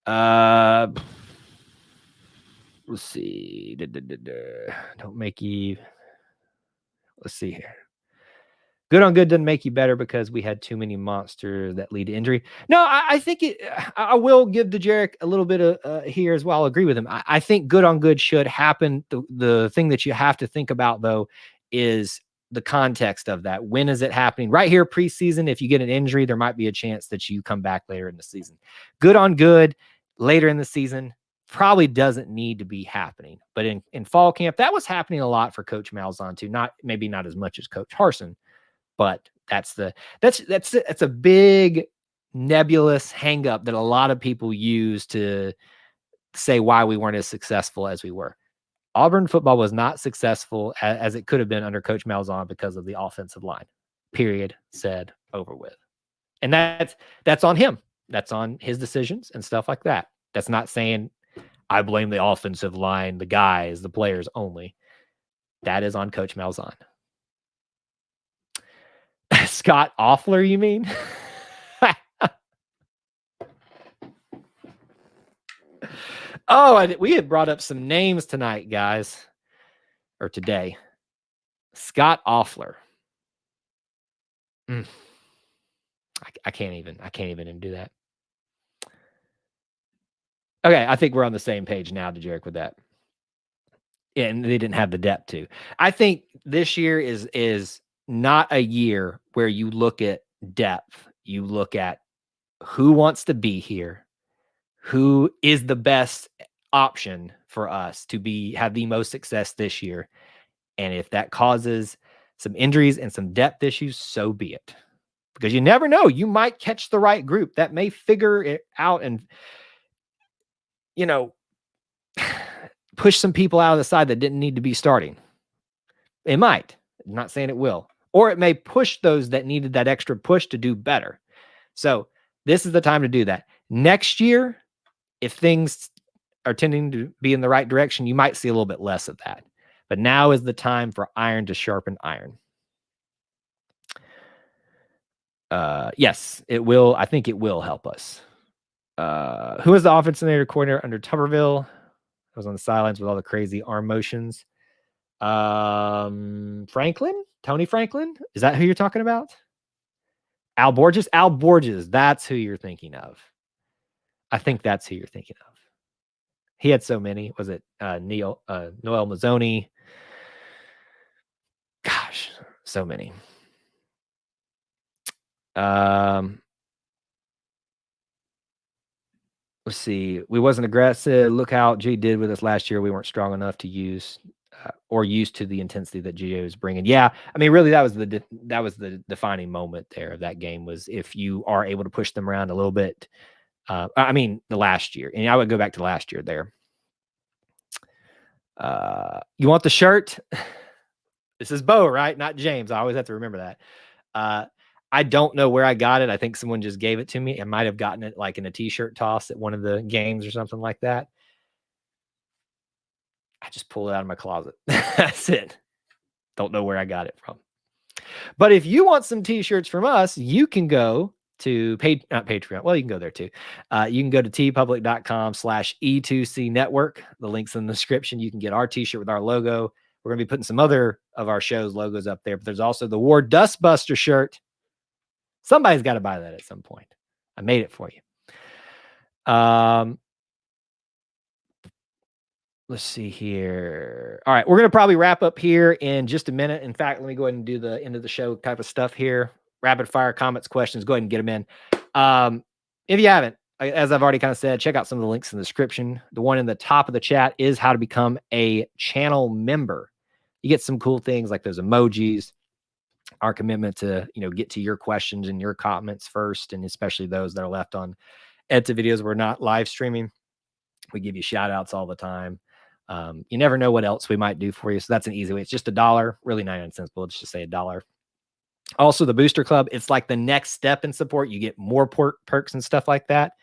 Let's see. Don't make you. Let's see here. Good on good doesn't make you better because we had too many monsters that lead to injury. No, I think I will give DeJarry a little bit of here as well. I'll agree with him. I think good on good should happen. The thing that you have to think about, though, is the context of that. When is it happening? Right here, preseason, if you get an injury, there might be a chance that you come back later in the season. Good on good later in the season probably doesn't need to be happening. But in fall camp, that was happening a lot for Coach Malzahn too. Maybe not as much as Coach Harsin. But that's a big nebulous hang up that a lot of people use to say why we weren't as successful as we were. Auburn football was not successful as it could have been under Coach Malzahn because of the offensive line. Period. Said, over with. And that's on him. That's on his decisions and stuff like that. That's not saying I blame the offensive line, the guys, the players only. That is on Coach Malzahn. Scott Offler, you mean? We had brought up some names tonight, guys, or today. Scott Offler. I can't even do that. Okay, I think we're on the same page now, DeJarry, with that. Yeah, and they didn't have the depth to. I think this year is not a year where you look at depth. You look at who wants to be here, who is the best option for us to have the most success this year. And if that causes some injuries and some depth issues, so be it. Because you never know. You might catch the right group that may figure it out and, push some people out of the side that didn't need to be starting. It might. I'm not saying it will. Or it may push those that needed that extra push to do better. So this is the time to do that. Next year, if things are tending to be in the right direction, you might see a little bit less of that. But now is the time for iron to sharpen iron. Yes, it will. I think it will help us. Who was the offensive coordinator under Tuberville? I was on the sidelines with all the crazy arm motions. Franklin? Tony Franklin? Is that who you're talking about? Al Borges? Al Borges. That's who you're thinking of. I think that's who you're thinking of. He had so many. Was it Noel Mazzoni? Gosh, so many. Let's see. We wasn't aggressive. Look how G did with us last year. We weren't strong enough to use or used to the intensity that Gio was bringing. Yeah, I mean, really, that was the defining moment there of that game, was if you are able to push them around a little bit. I mean, the last year, and I would go back to last year there. You want the shirt? This is Bo, right? Not James. I always have to remember that. I don't know where I got it. I think someone just gave it to me. I might have gotten it like in a t-shirt toss at one of the games or something like that. I just pulled it out of my closet. That's it. Don't know where I got it from. But if you want some t-shirts from us, you can go to not Patreon. Well, you can go there too. You can go to tpublic.com/E2C network. The link's in the description. You can get our t-shirt with our logo. We're going to be putting some other of our show's logos up there, but there's also the War Dustbuster shirt. Somebody's got to buy that at some point. I made it for you. Let's see here. All right, we're going to probably wrap up here in just a minute. In fact, let me go ahead and do the end of the show type of stuff here. Rapid fire comments, questions. Go ahead and get them in. If you haven't, as I've already kind of said, check out some of the links in the description. The one in the top of the chat is how to become a channel member. You get some cool things like those emojis, our commitment to, get to your questions and your comments first, and especially those that are left on EDTA videos we're not live streaming. We give you shout outs all the time. You never know what else we might do for you. So that's an easy way. It's just $1, really 99 cents, but let's just say $1. Also, the Booster Club, it's like the next step in support. You get more perks and stuff like that.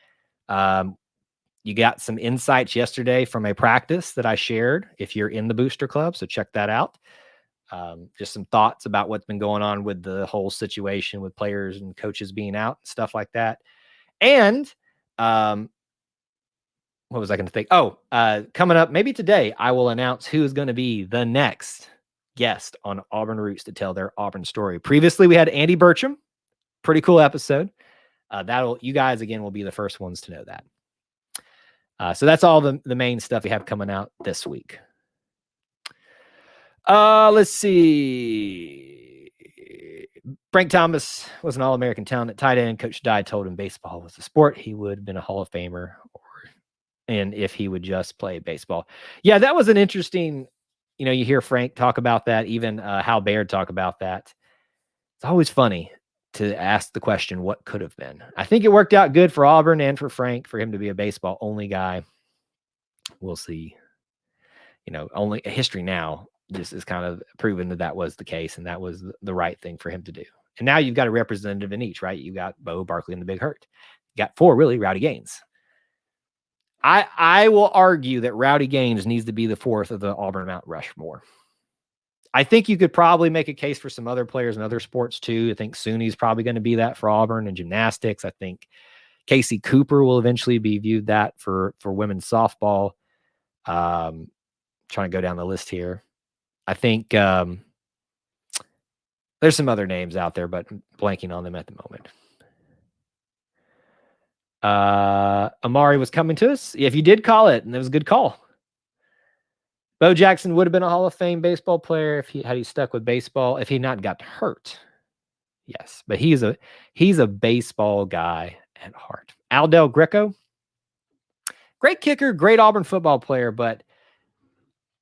You got some insights yesterday from a practice that I shared if you're in the Booster Club. So check that out. Just some thoughts about what's been going on with the whole situation with players and coaches being out, stuff like that. And what was I going to think? Oh, coming up maybe today, I will announce who is going to be the next guest on Auburn Roots to tell their Auburn story. Previously, we had Andy Bertram. Pretty cool episode. You guys again will be the first ones to know that. So that's all the main stuff we have coming out this week. Let's see. Frank Thomas was an All-American talent at tight end. Coach Dye told him baseball was a sport. He would have been a Hall of Famer, and if he would just play baseball. Yeah, that was an interesting, you hear Frank talk about that, even Hal Baird talk about that. It's always funny to ask the question, what could have been? I think it worked out good for Auburn and for Frank, for him to be a baseball only guy. We'll see. Only history now just is kind of proven that was the case, and that was the right thing for him to do. And now you've got a representative in each, right? You got Bo, Barkley, and the Big Hurt. You got 4 really Rowdy Gaines. I will argue that Rowdy Gaines needs to be the 4th of the Auburn Mount Rushmore. I think you could probably make a case for some other players in other sports too. I think SUNY's probably going to be that for Auburn and gymnastics. I think Casey Cooper will eventually be viewed that for women's softball. Trying to go down the list here. I think there's some other names out there, but I'm blanking on them at the moment. Omari was coming to us. If you did call it, and it was a good call. Bo Jackson would have been a Hall of Fame baseball player had he stuck with baseball, if he not got hurt. Yes, but he's a baseball guy at heart. Aldell Greco, great kicker, great Auburn football player, but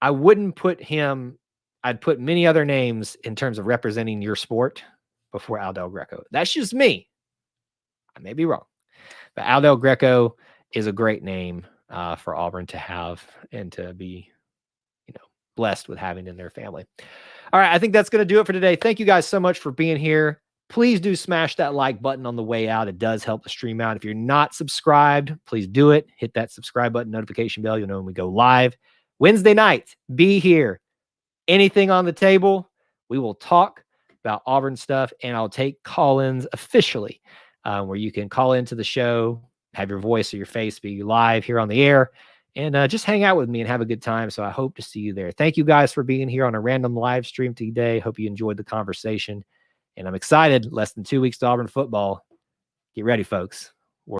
I wouldn't put him. I'd put many other names in terms of representing your sport before Aldell Greco. That's just me. I may be wrong, but Aldell Greco is a great name for Auburn to have and to be, blessed with having in their family. All right, I think that's going to do it for today. Thank you guys so much for being here. Please do smash that like button on the way out. It does help the stream out. If you're not subscribed, please do it. Hit that subscribe button, notification bell. You'll know when we go live. Wednesday night, be here. Anything on the table, we will talk about Auburn stuff, and I'll take call-ins officially, where you can call into the show, have your voice or your face be live here on the air, and just hang out with me and have a good time. So I hope to see you there. Thank you guys for being here on a random live stream today. Hope you enjoyed the conversation, and I'm excited. Less than 2 weeks to Auburn football. Get ready, folks.